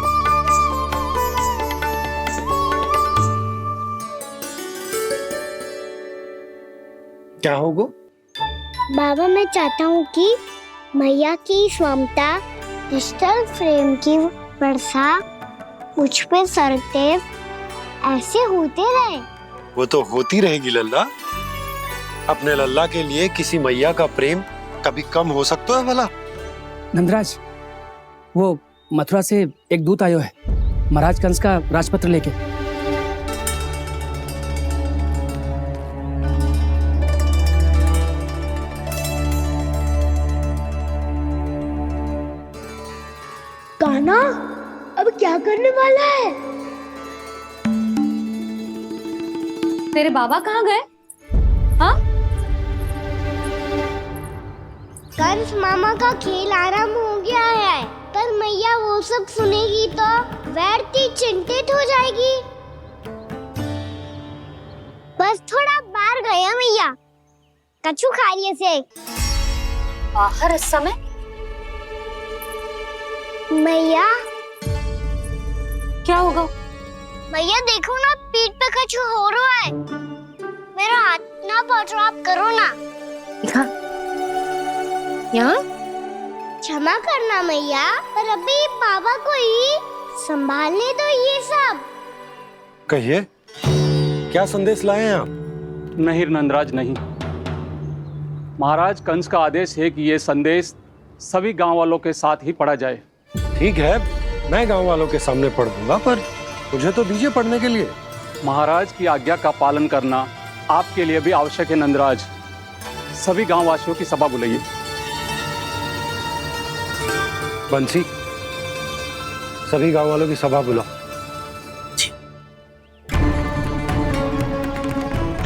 क्या होगा? बाबा मैं चाहता हूँ कि मैया की स्वमता क्रिस्टल फ्रेम की वर्षा मुझ पे सरतेव ऐसे होते रहे। वो तो होती रहेगी लल्ला। अपने लल्ला के लिए किसी मैया का प्रेम कभी कम हो सकता है भला? नंदराज, वो मथुरा से एक दूत आयो है महाराज कंस का राजपत्र लेके। कान्हा अब क्या करने वाला है? तेरे बाबा कहाँ गए? हाँ? कंस मामा का खेल आरंभ हो गया है, पर मैया वो सब सुनेगी तो व्यर्थ चिंतित हो जाएगी। बस थोड़ा बाहर गया मैया, कछु खा लिए से। बाहर इस समय? मैया क्या होगा? मैया देखो ना, पीठ पे कुछ हो रहा है। मेरा हाथ ना पकड़ो, आप करो ना। दिखा यहाँ। क्षमा करना मैया, पर अभी बाबा को ही संभालने दो ये सब। कहिए, क्या संदेश लाए हैं आप? नहीं नंदराज नहीं। महाराज कंस का आदेश है कि यह संदेश सभी गांव वालों के साथ ही पढ़ा जाए। ठीक है, मैं गांव वालों के सामने पढ़ दूंगा, पर मुझे तो दीजिए पढ़ने के लिए। महाराज की आज्ञा का पालन करना आपके लिए भी आवश्यक है नंदराज। सभी गांव वासियों की सभा बुलाइए। बंसी, सभी गांव वालों की सभा बुलाओ।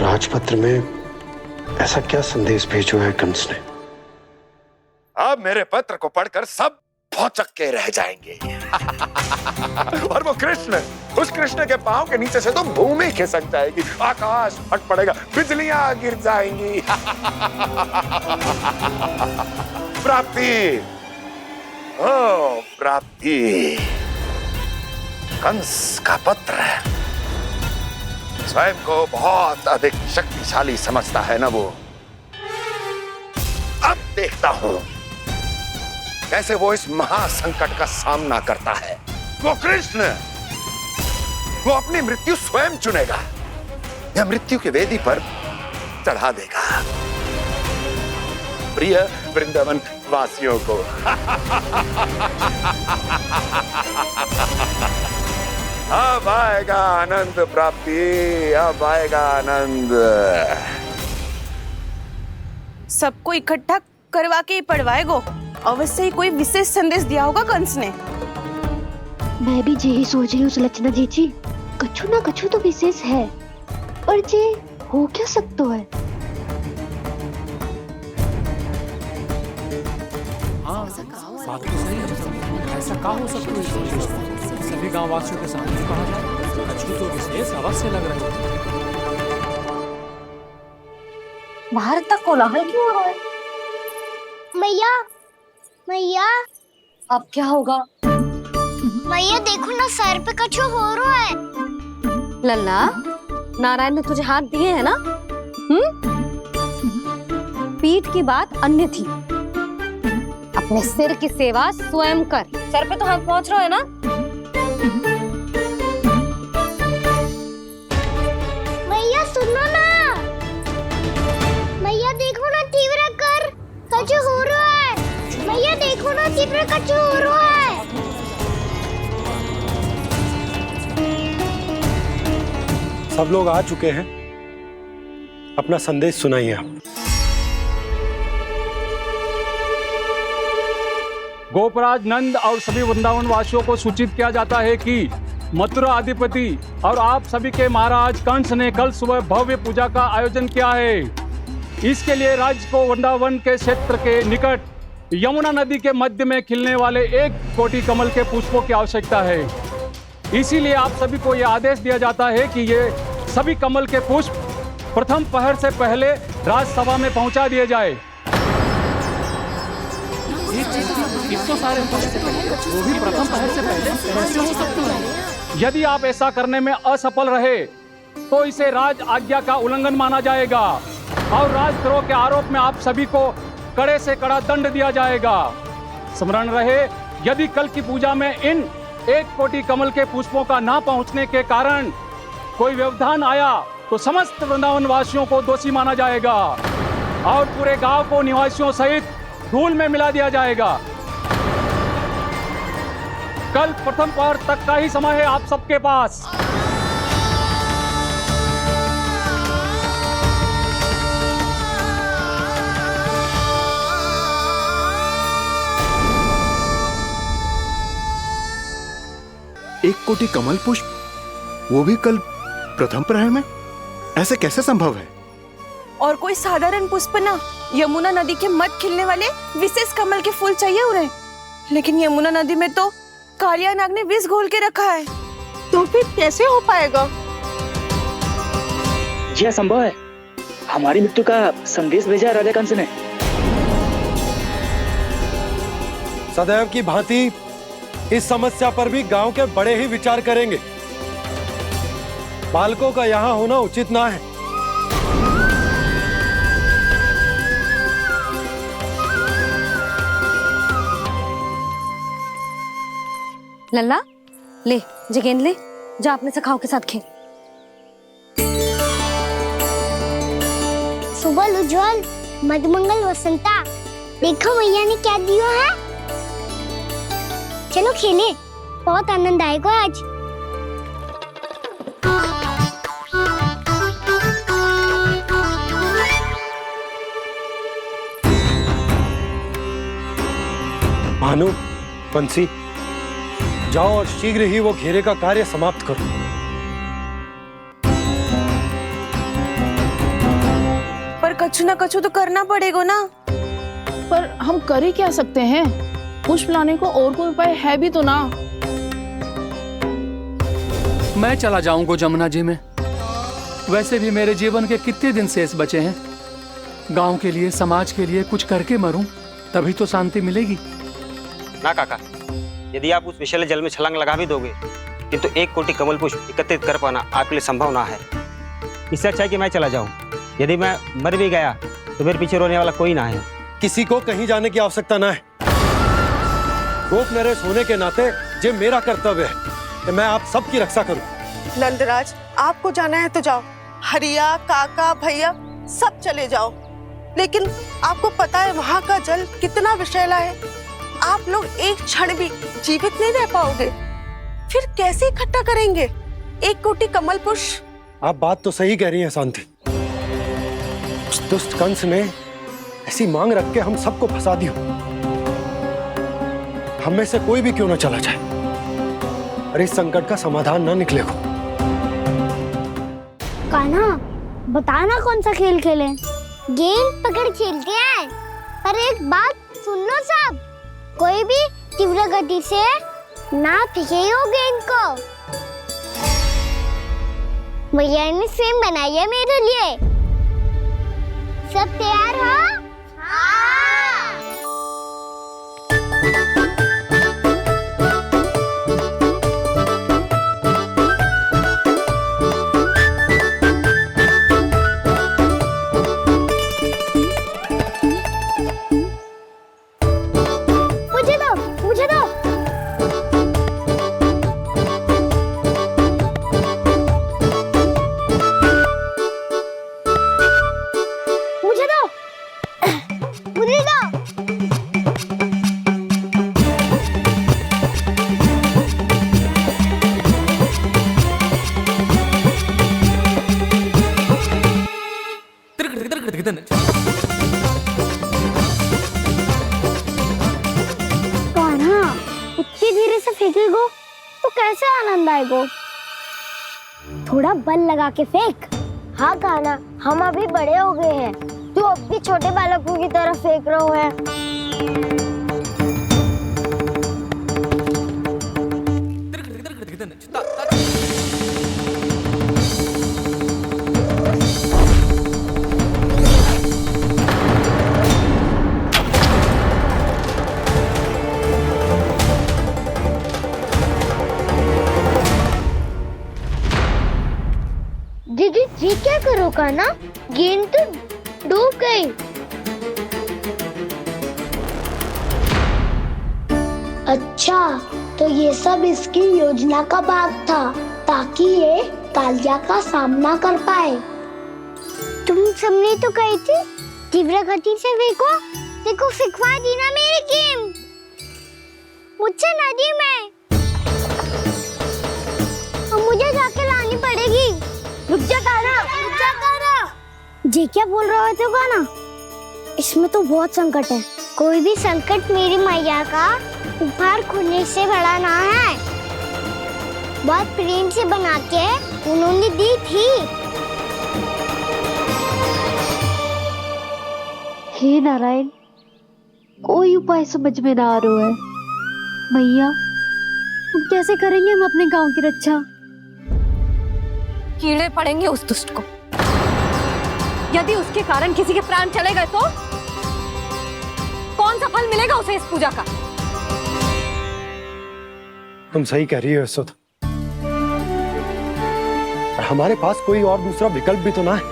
राजपत्र में ऐसा क्या संदेश भेजो है कंस ने? अब मेरे पत्र को पढ़कर सब भौचक के रह जाएंगे। और वो कृष्ण, उस कृष्ण के पांव के नीचे से तो भूमि खिसक जाएगी, आकाश फट पड़ेगा, बिजलियां गिर जाएंगी। प्राप्ति, ओ प्राप्ति, कंस का पत्र। स्वयं को बहुत अधिक शक्तिशाली समझता है ना वो। अब देखता हूं कैसे वो इस महासंकट का सामना करता है। वो कृष्ण, वो अपनी मृत्यु स्वयं चुनेगा या मृत्यु की वेदी पर चढ़ा देगा। प्रिय वृंदावन वासियों को। अब आएगा आनंद प्राप्ति, अब आएगा आनंद। सबको इकट्ठा करवा के ही पढ़वाएगो। अवश्य ही कोई विशेष संदेश दिया होगा कंस ने। मैं भी यही सोच रही हूँ सुलक्षणा जी, कछु ना कछु तो विशेष है, पर जे हो क्या सकता है? बात तो सही है। ऐसा कहाँ हो सकता है? सभी गांव वासियों के सामने कहा जाए, कछु तो विशेष अवश्य लग रहे हैं। बाहर तक कोलाहल क्यों हो रहा है? मैया, मैया, अब क्या होगा? मैया देखो ना, सर पे कछु हो रहा है। लल्ला, नारायण ने तुझे हाथ दिए हैं ना? पीठ की बात अन्य थी। अपने सिर की सेवा स्वयं कर। सर पे तो हाथ पहुंच रहा है ना? मैया सुनो ना, मैया देखो ना, तीव्र कर कछु हो रहा है। मैया देखो ना, तीव्र कछु हो रहा है। सब लोग आ चुके हैं, अपना संदेश सुनाइए आप। गोपराज नंद और सभी वृंदावन वासियों को सूचित किया जाता है कि मथुरा अधिपति और आप सभी के महाराज कंस ने कल सुबह भव्य पूजा का आयोजन किया है। इसके लिए राज्य को वृंदावन के क्षेत्र के निकट यमुना नदी के मध्य में खिलने वाले 1 कोटि कमल के पुष्पों की आवश्यकता है। इसीलिए आप सभी को यह आदेश दिया जाता है कि ये सभी कमल के पुष्प प्रथम पहर से पहले राजसभा में पहुंचा दिए जाए। इतने सारे वो भी प्रथम पहर से पहले कैसे हो सकते हैं? यदि आप ऐसा करने में असफल रहे तो इसे राज आज्ञा का उल्लंघन माना जाएगा और राजद्रोह के आरोप में आप सभी को कड़े से कड़ा दंड दिया जाएगा। स्मरण रहे, यदि कल की पूजा में इन 1 कोटि कमल के पुष्पों का ना पहुंचने के कारण कोई व्यवधान आया तो समस्त वृंदावन वासियों को दोषी माना जाएगा और पूरे गांव को निवासियों सहित धूल में मिला दिया जाएगा। कल प्रथम पहर तक का ही समय है आप सबके पास। एक कोटि कमल पुष्प, वो भी कल प्रथम प्रहर में? ऐसे कैसे संभव है? और कोई साधारण पुष्प ना, यमुना नदी के मध्य खिलने वाले विशेष कमल के फूल चाहिए उन्हें। लेकिन यमुना नदी में तो कालिया नाग ने विष घोल के रखा है, तो फिर कैसे हो पाएगा? यह संभव है। हमारी मृत्यु का संदेश भेजा राजा कंस ने। सदैव की भांति इस समस्या पर भी गांव के बड़े ही विचार करेंगे। बालकों का यहाँ होना उचित ना है। लल्ला, ले जगेंद ले, जा अपने सखाओं के साथ खेल। सुबह उज्जवल, मधुमंगल वसंता, देखो मैया ने क्या दिया है। चलो खेले, बहुत आनंद आएगा आज। भानु, बंसी, जाओ और शीघ्र ही वो घेरे का कार्य समाप्त करो। पर कछु ना कछु तो करना पड़ेगा ना। पर हम कर ही क्या सकते हैं? पुष्प लाने को और कोई उपाय है भी तो ना। मैं चला जाऊंगा जमुना जी में। वैसे भी मेरे जीवन के कितने दिन शेष बचे हैं। गांव के लिए, समाज के लिए कुछ करके मरूं, तभी तो शांति मिलेगी। ना काका, यदि आप उस विषैले जल में छलांग लगा भी दोगे, किंतु 1 कोटि कमल पुष्प एकत्रित कर पाना आपके लिए संभव ना है। इससे अच्छा है कि मैं चला जाऊं। यदि मैं मर भी गया तो मेरे पीछे रोने वाला कोई ना है। किसी को कहीं जाने की आवश्यकता ना है। गोप नरेश होने के नाते ये मेरा कर्तव्य है कि मैं आप सबकी रक्षा करूं। नंदराज, आपको जाना है तो जाओ। हरिया, काका, भैया सब चले जाओ। लेकिन आपको पता है वहाँ का जल कितना विषैला है। आप लोग एक क्षण भी जीवित नहीं रह पाओगे। फिर कैसे इकट्ठा करेंगे 1 कोटि कमल पुष्प? आप बात तो सही कह रही हैं शांति। उस दुष्ट कंस ने ऐसी मांग रख के हम सबको फंसा दिया। हम में से कोई भी क्यों ना चला जाए और इस संकट का समाधान ना निकले को। कान्हा, बताना कौन सा खेल खेलें? गेंद पकड़ खेलते हैं। पर एक बात सुन लो सब, कोई भी तीव्र गति से ना फेंकेगा गेंद को। भैया ने फ्रेम बनाई है मेरे लिए। सब तैयार हो? इतनी धीरे से फेंकेगो तो कैसे आनंद आएगो? थोड़ा बल लगा के फेंक। हाँ कान्हा, हम अभी बड़े हो गए हैं, तू अब भी छोटे बालकों की तरह फेंक रहे हो है। दीदी जी क्या करो कान्हा? गेंद तो डूब गई। अच्छा, तो ये सब इसकी योजना का भाग था ताकि ये कालिया का सामना कर पाए। तुम सबने तो कही थी तीव्र गति से फेंको, देखो फिकवा दी ना मेरी गेम मुझसे नदी में। अब मुझे जाके लानी पड़ेगी। रुक जा कान्हा, रुक जा कान्हा। जी क्या बोल रहे थे कान्हा? इसमें तो बहुत संकट है। कोई भी संकट मेरी मैया का उपहार खोने से बड़ा ना है। बहुत प्रेम से बना के उन्होंने दी थी। हे नारायण, कोई उपाय समझ में ना आ रहा है। मैया, हम कैसे करेंगे हम अपने गांव की रक्षा? कीड़े पड़ेंगे उस दुष्ट को। यदि उसके कारण किसी के प्राण चले गए तो कौन सा फल मिलेगा उसे इस पूजा का? तुम सही कह रही हो यशोदा। हमारे पास कोई और दूसरा विकल्प भी तो ना है।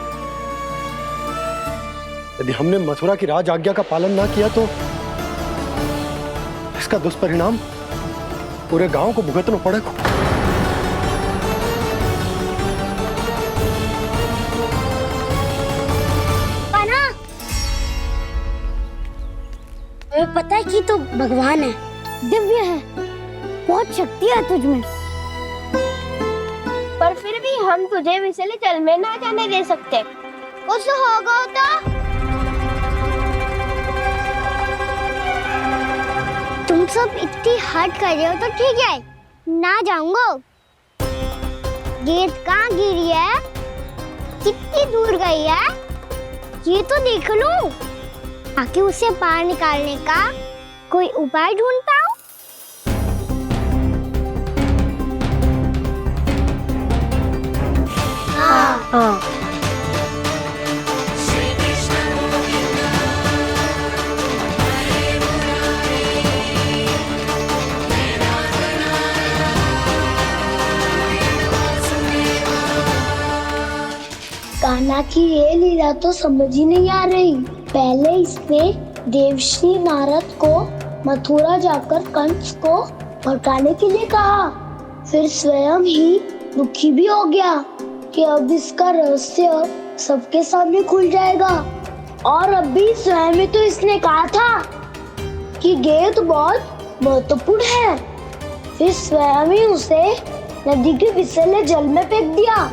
यदि हमने मथुरा की राज आज्ञा का पालन ना किया तो इसका दुष्परिणाम पूरे गांव को भुगतना पड़ेगा। तुम्हें पता है कि तू भगवान है, दिव्य है, बहुत शक्ति है तुझमें। पर फिर भी हम तुझे विषैले जल में ना जाने दे सकते। कुछ होगा तो तुम सब इतनी हट कर रहे हो तो ठीक है, ना जाऊंगा। गेंद कहाँ गिरी है, कितनी दूर गई है, ये तो देख लूं, ताकि उसे बाहर निकालने का कोई उपाय ढूंढता हूँ। हाँ। कान्हा की ये लीला तो समझ ही नहीं आ रही। पहले इसने देवर्षि नारद को मथुरा जाकर कंस को भड़काने के लिए कहा, फिर स्वयं ही दुखी भी हो गया कि अब इसका रहस्य सबके सामने खुल जाएगा। और अभी स्वयं ही तो इसने कहा था कि गेंद बहुत महत्वपूर्ण है, फिर स्वयं ही उसे नदी के विसले जल में फेंक दिया।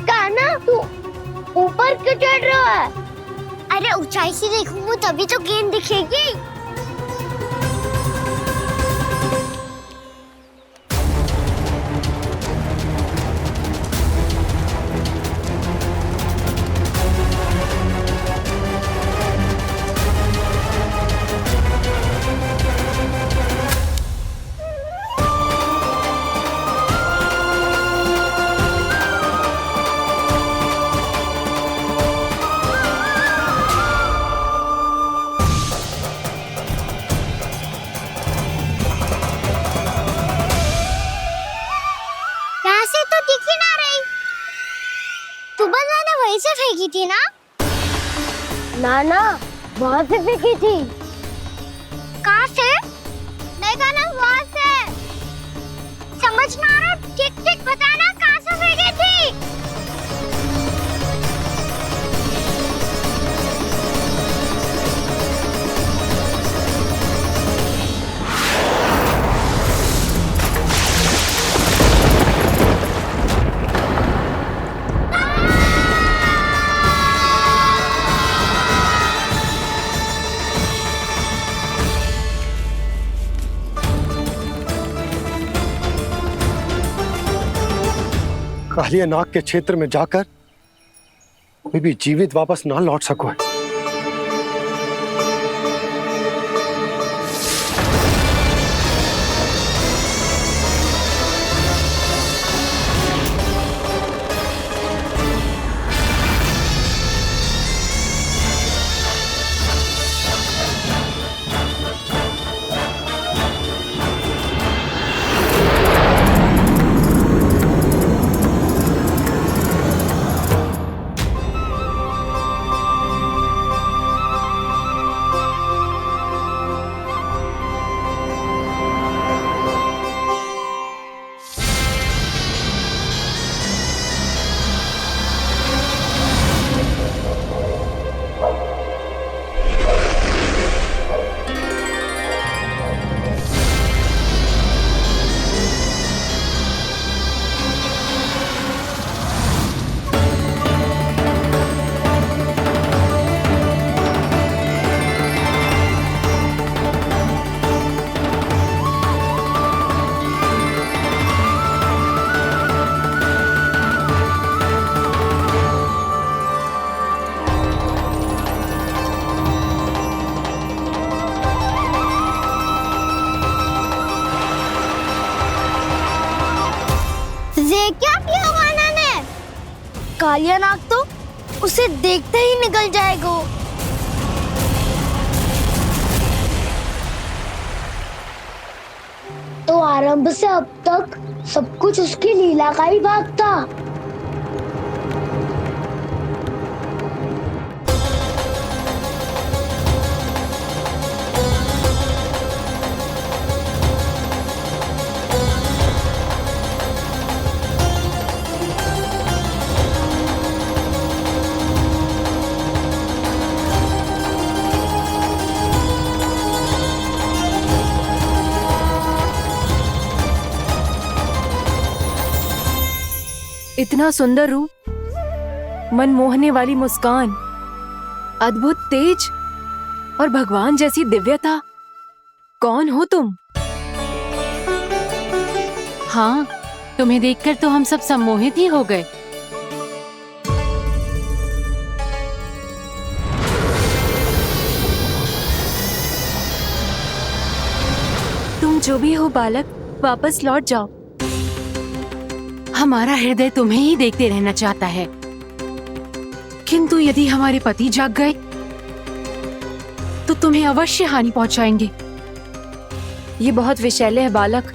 कान्हा, तू ऊपर क्यों चढ़ रहा है? अरे ऊंचाई से देखूंगा तभी तो गेंद दिखेगी। से फेंकी थी ना? ना, वहाँ से फेंकी थी। कहाँ से? नहीं ना, वहाँ से। समझ में आ रहा? ठीक बताना, कहाँ से फेंकी थी? कालिया नाग के क्षेत्र में जाकर कोई भी जीवित वापस ना लौट सको है। क्या किया वाना ने? कालिया नाग तो उसे देखते ही निकल जाएगा। तो आरंभ से अब तक सब कुछ उसकी लीला का ही भाग था। इतना सुंदर रूप, मन मोहने वाली मुस्कान, अद्भुत तेज और भगवान जैसी दिव्यता। कौन हो तुम? हाँ, तुम्हें देखकर तो हम सब सम्मोहित ही हो गए। तुम जो भी हो बालक, वापस लौट जाओ। हमारा हृदय तुम्हें ही देखते रहना चाहता है, किंतु यदि हमारे पति जाग गए तो तुम्हें अवश्य हानि पहुंचाएंगे। ये बहुत विषैले है बालक,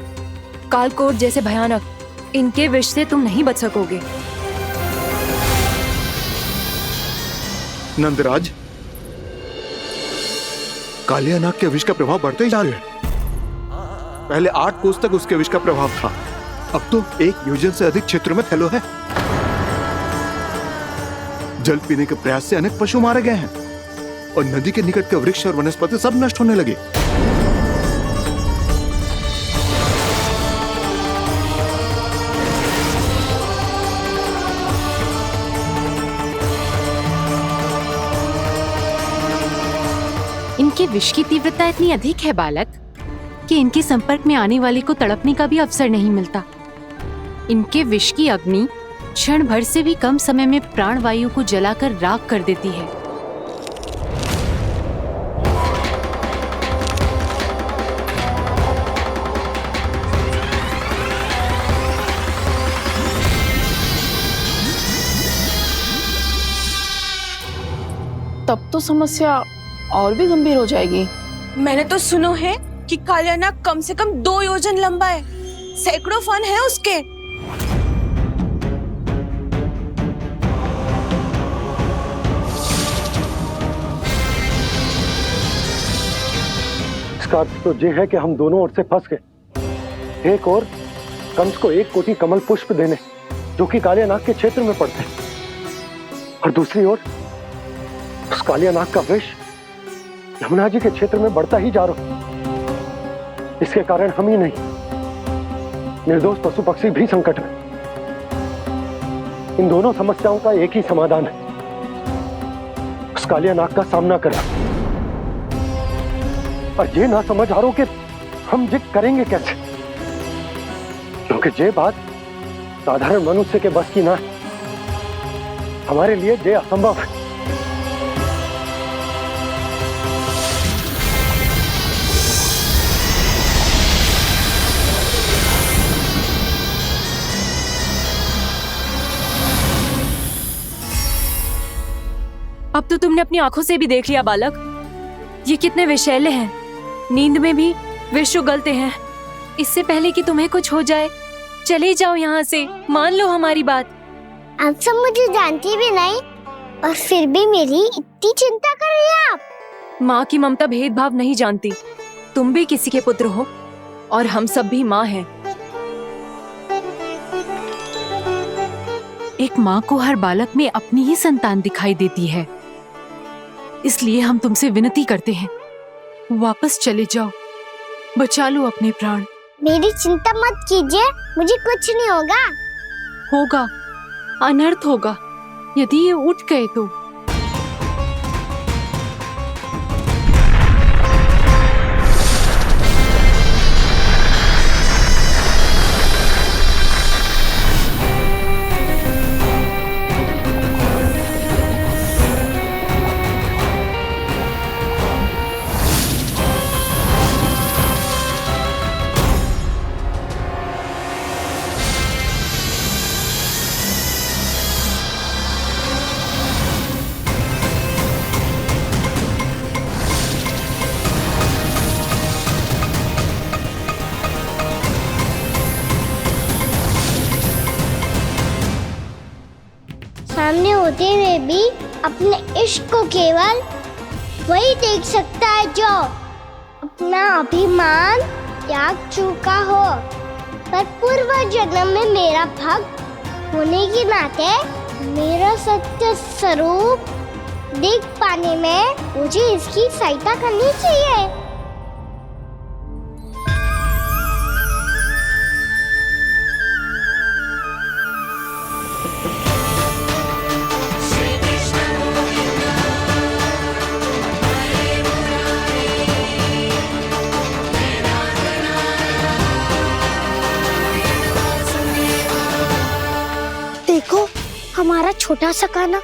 कालकोट जैसे भयानक। इनके विष से तुम नहीं बच सकोगे। नंदराज, कालिया नाग के विष का प्रभाव बढ़ते ही जा रहा है। पहले 8 कोस तक उसके विष का प्रभाव था, अब तो 1 योजन से अधिक क्षेत्र में फैलो है। जल पीने के प्रयास से अनेक पशु मारे गए हैं और नदी के निकट के वृक्ष और वनस्पति सब नष्ट होने लगे। इनके विष की तीव्रता इतनी अधिक है बालक कि इनके संपर्क में आने वाले को तड़पने का भी अवसर नहीं मिलता। इनके विष की अग्नि क्षण भर से भी कम समय में प्राणवायु को जलाकर राख कर देती है। तब तो समस्या और भी गंभीर हो जाएगी। मैंने तो सुनो है कि कालिया नाग कम से कम 2 योजन लंबा है, सैकड़ों फन है उसके। इसका अर्थ तो ये है कि हम दोनों ओर से फंस गए। एक और कंस को 1 कोटि कमल पुष्प देने जो कि कालिया नाग के क्षेत्र में पड़ते हैं, और दूसरी ओर उस कालिया नाग का विष यमुना जी के क्षेत्र में बढ़ता ही जा रहा। इसके कारण हम ही नहीं, निर्दोष पशु पक्षी भी संकट में। इन दोनों समस्याओं का एक ही समाधान है, उस कालिया नाग का सामना करना। और ये ना समझ आ रहा कि हम ये करेंगे कैसे, क्योंकि ये बात साधारण मनुष्य के बस की ना है। हमारे लिए ये असंभव है। अब तो तुमने अपनी आंखों से भी देख लिया बालक, ये कितने विषैले हैं। नींद में भी विष उगलते हैं। इससे पहले कि तुम्हें कुछ हो जाए, चले जाओ यहाँ से, मान लो हमारी बात। आप सब मुझे जानती भी नहीं और फिर भी मेरी इतनी चिंता कर रही हैं आप। माँ की ममता भेदभाव नहीं जानती। तुम भी किसी के पुत्र हो और हम सब भी माँ हैं। एक माँ को हर बालक में अपनी ही संतान दिखाई देती है, इसलिए हम तुमसे विनती करते हैं, वापस चले जाओ, बचा लो अपने प्राण। मेरी चिंता मत कीजिए, मुझे कुछ नहीं होगा। होगा, अनर्थ होगा यदि ये उठ गए तो। सामने होते हुए भी अपने इश्क को केवल वही देख सकता है जो अपना अभिमान त्याग चुका हो। पर पूर्व जन्म में मेरा भक्त होने के नाते मेरा सत्य स्वरूप देख पाने में मुझे इसकी सहायता करनी चाहिए। देखो हमारा छोटा सा कान्हा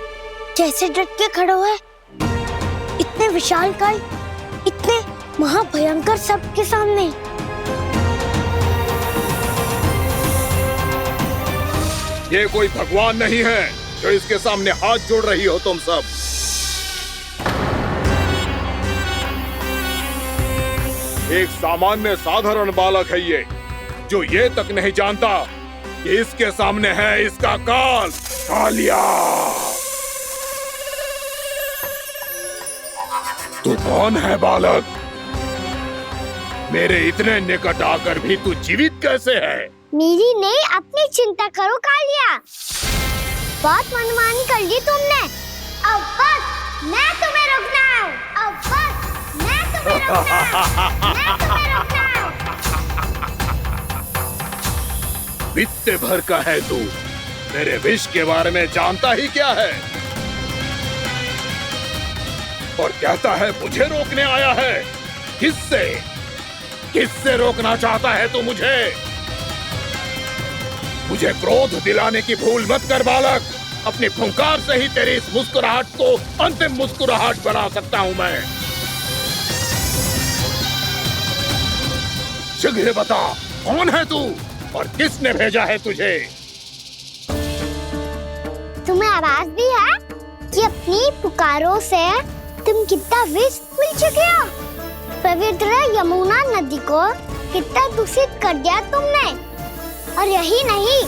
कैसे डट के खड़ा हुआ है, इतने विशालकाय, इतने महाभयंकर सबके सामने। ये कोई भगवान नहीं है जो इसके सामने हाथ जोड़ रही हो तुम सब। एक सामान्य साधारण बालक है ये, जो ये तक नहीं जानता कि इसके सामने है इसका काल, कालिया। तू कौन है बालक? मेरे इतने निकट आकर भी तू जीवित कैसे है? मेरी नहीं, अपनी चिंता करो कालिया। बहुत मनमानी कर ली तुमने। अब बस मैं तुम्हें रोकना हूँ। अब बस मैं तुम्हें रोकना हूँ। मैं तुम्हें रोकना हूँ। बित्ते भर का है तू, मेरे विष के बारे में जानता ही क्या है? और कहता है मुझे रोकने आया है। किससे? किससे रोकना चाहता है तू मुझे? मुझे क्रोध दिलाने की भूल मत कर बालक। अपनी फुंकार से ही तेरी इस मुस्कुराहट को अंतिम मुस्कुराहट बना सकता हूं मैं। शीघ्र बता, कौन है तू और किसने भेजा है तुझे? तुम्हें आवाज भी है कि अपनी पुकारों से तुम कितना विष भूल चुके हो। पवित्र यमुना नदी को कितना दूषित कर दिया तुमने। और यही नहीं,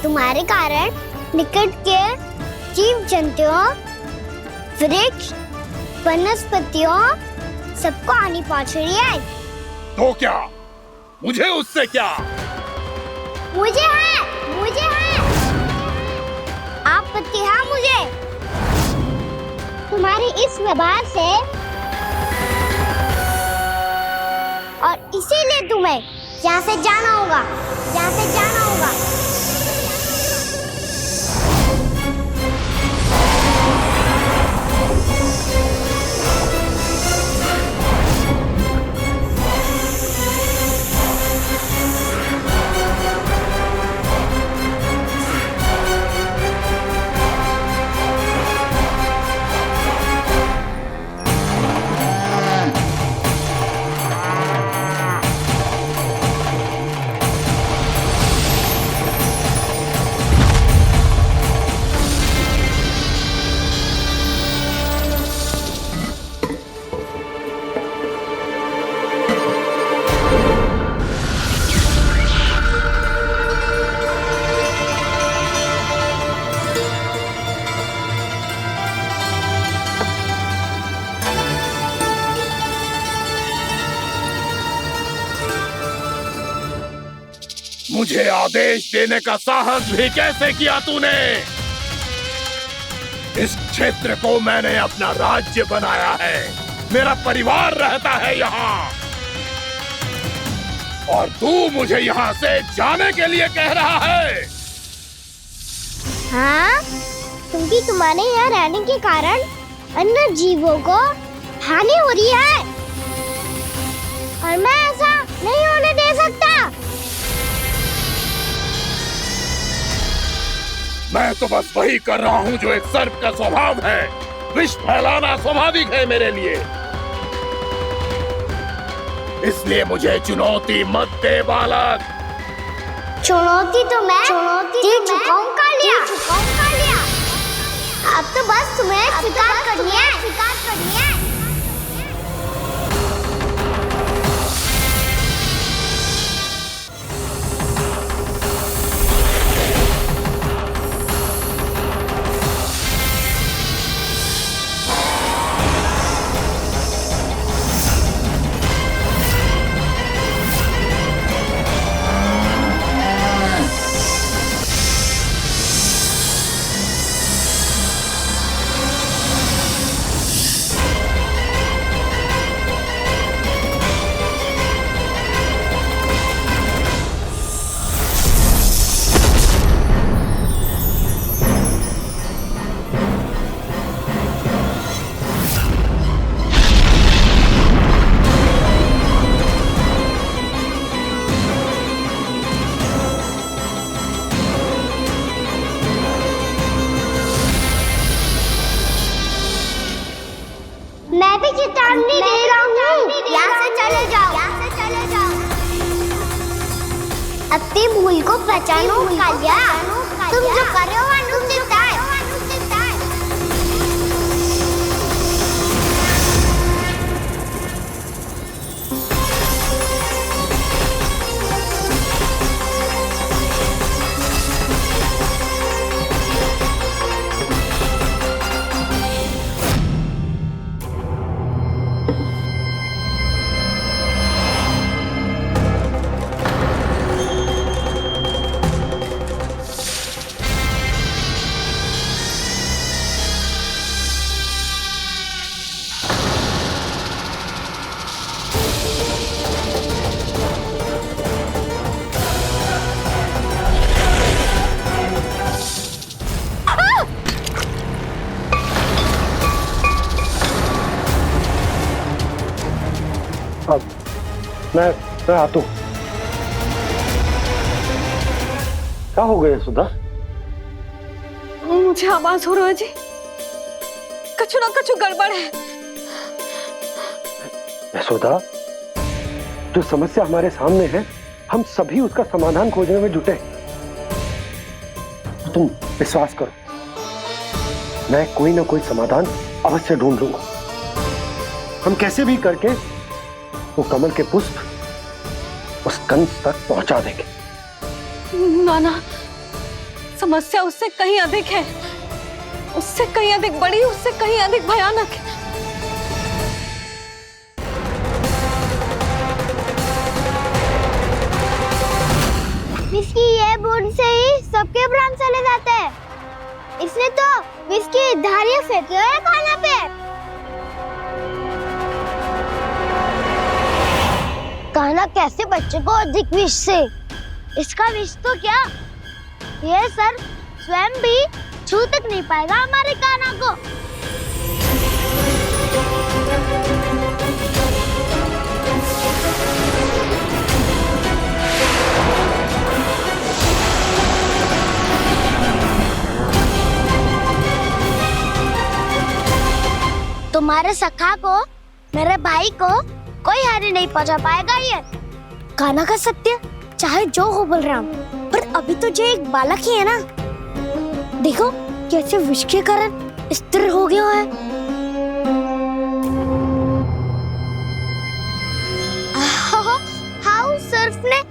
तुम्हारे कारण निकट के जीव जंतुओं, वृक्ष, वनस्पतियों सबको हानि पहुंच रही है। तो क्या? मुझे उससे क्या? मुझे है आपत्ति है मुझे तुम्हारे इस व्यवहार से, और इसीलिए तुम्हें यहाँ से जाना होगा, यहाँ से जाना होगा। मुझे आदेश देने का साहस भी कैसे किया तूने? इस क्षेत्र को मैंने अपना राज्य बनाया है, मेरा परिवार रहता है यहाँ, और तू मुझे यहाँ से जाने के लिए कह रहा है? हाँ, क्योंकि तुम्हारे यहाँ रहने के कारण अन्य जीवों को हानि हो रही है, और मैं ऐसा नहीं होने दे सकता। मैं तो बस वही कर रहा हूँ जो एक सर्प का स्वभाव है। विष फैलाना स्वाभाविक है मेरे लिए, इसलिए मुझे चुनौती मत दे बालक। चुनौती तो मैं दे चुका हूँ कालिया। अब तो बस तुम्हें स्वीकार करनी है। मैं भी चेतावनी दे रहा हूँ, यहाँ से चले जाओ। अपनी भूल को पहचानो कालिया। तुम जो कर रहे हो अनुचित है। अब मैं आता हूँ। क्या हो गया सुधा? मुझे आवाज हो रहा है जी, कछु ना कछु गड़बड़ है। यशोदा, जो समस्या हमारे सामने है, हम सभी उसका समाधान खोजने में जुटे। तो तुम विश्वास करो, मैं कोई ना कोई समाधान अवश्य ढूंढ लूंगा। हम कैसे भी करके वो कमल के पुष्प उस कंस तक पहुंचा देंगे। नाना, समस्या उससे कहीं अधिक है, उससे कहीं अधिक बड़ी, उससे कहीं अधिक भयानक है। विस्की ये बूंद से ही सबके प्राण चले जाते हैं। इसने तो विस्की धारियां फेंके हुए खाना पे। कान्हा कैसे बच्चे को अधिक विष से? इसका विष तो क्या, ये सर स्वयं भी छू तक नहीं पाएगा हमारे कान्हा को। तुम्हारे सखा को, मेरे भाई को कोई हानि नहीं पहुंचा पाएगा। ये कान्हा का सत्य चाहे जो हो बलराम, पर अभी तो जो एक बालक ही है ना। देखो कैसे विष के कारण स्थिर हो गया है। हाउ सर्फ ने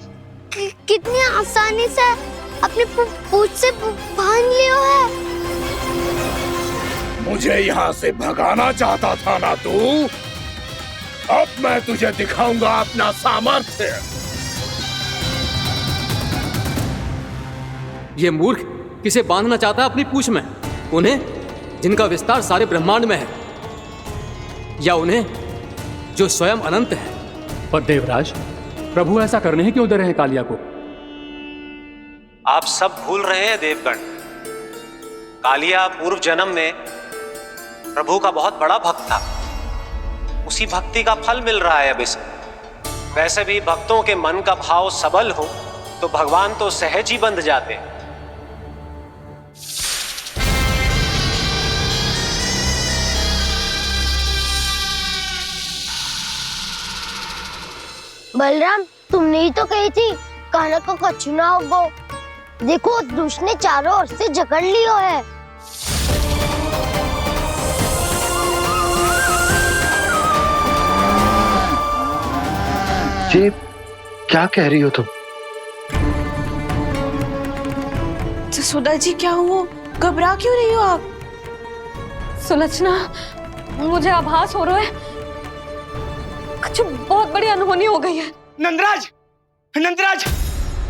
कितनी आसानी से अपनी पूंछ से बांध लिया है। मुझे यहाँ से भगाना चाहता था ना तू? अब मैं तुझे दिखाऊंगा अपना सामर्थ्य। ये मूर्ख किसे बांधना चाहता है अपनी पूंछ में? उन्हें जिनका विस्तार सारे ब्रह्मांड में है, या उन्हें जो स्वयं अनंत है? पर देवराज, प्रभु ऐसा करने ही क्यों दे रहे हैं कालिया को? आप सब भूल रहे हैं देवगण, कालिया पूर्व जन्म में प्रभु का बहुत बड़ा भक्त था। उसी भक्ति का फल मिल रहा है अब इसे। वैसे भी भक्तों के मन का भाव सबल हो तो भगवान तो सहज ही बंध जाते हैं। बलराम, तुमने ही तो कही थी कान्हा को कछु ना होगो। देखो उस दुष्ट ने चारों ओर से जकड़ लियो है। ये क्या कह रही हो तुम? जसोदा जी, क्या हुआ? घबरा क्यों रही हो आप? सुलक्षणा, मुझे आभास हो रहा है कुछ बहुत बड़ी अनहोनी हो गई है। नंदराज, नंदराज,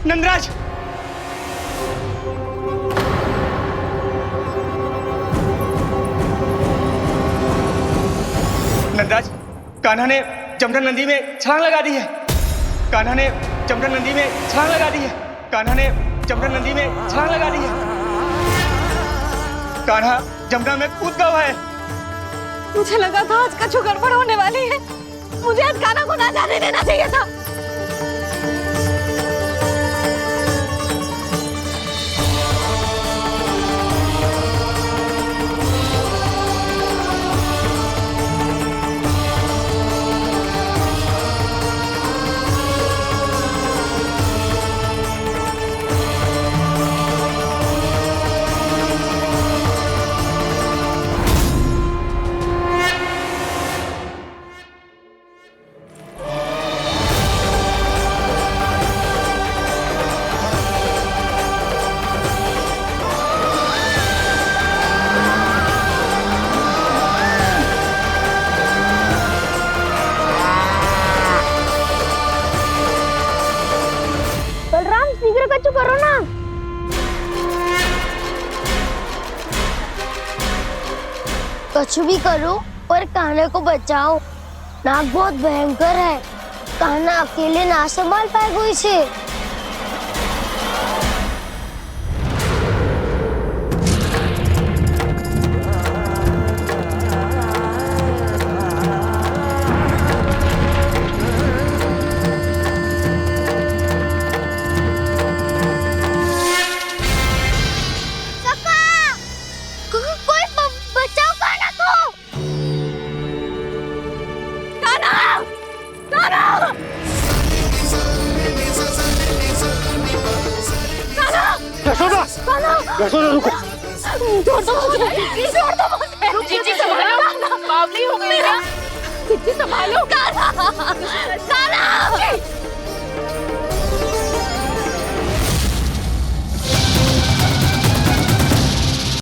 नंदराज! नंदराज, कान्हा ने जमुना नदी में छलांग लगा दी है। कान्हा ने जमुना नदी में छलांग लगा दी है। कान्हा ने जमुना नदी में छलांग लगा दी है। कान्हा जमुना में कूद गया है। मुझे लगा था आज कछु गड़बड़ होने वाली है। मुझे आज कान्हा को ना जाने देना चाहिए था। कछु करो ना। कछु भी करो पर कान्हा को बचाओ। नाग बहुत भयंकर है, कान्हा अकेले ना संभाल पाएगा इसे। यशोदा रुको। छोड़ दो मुझे, छोड़ दो मुझे। जीजी संभालो, बावली हो गई क्या? जीजी संभालो। काला, काला।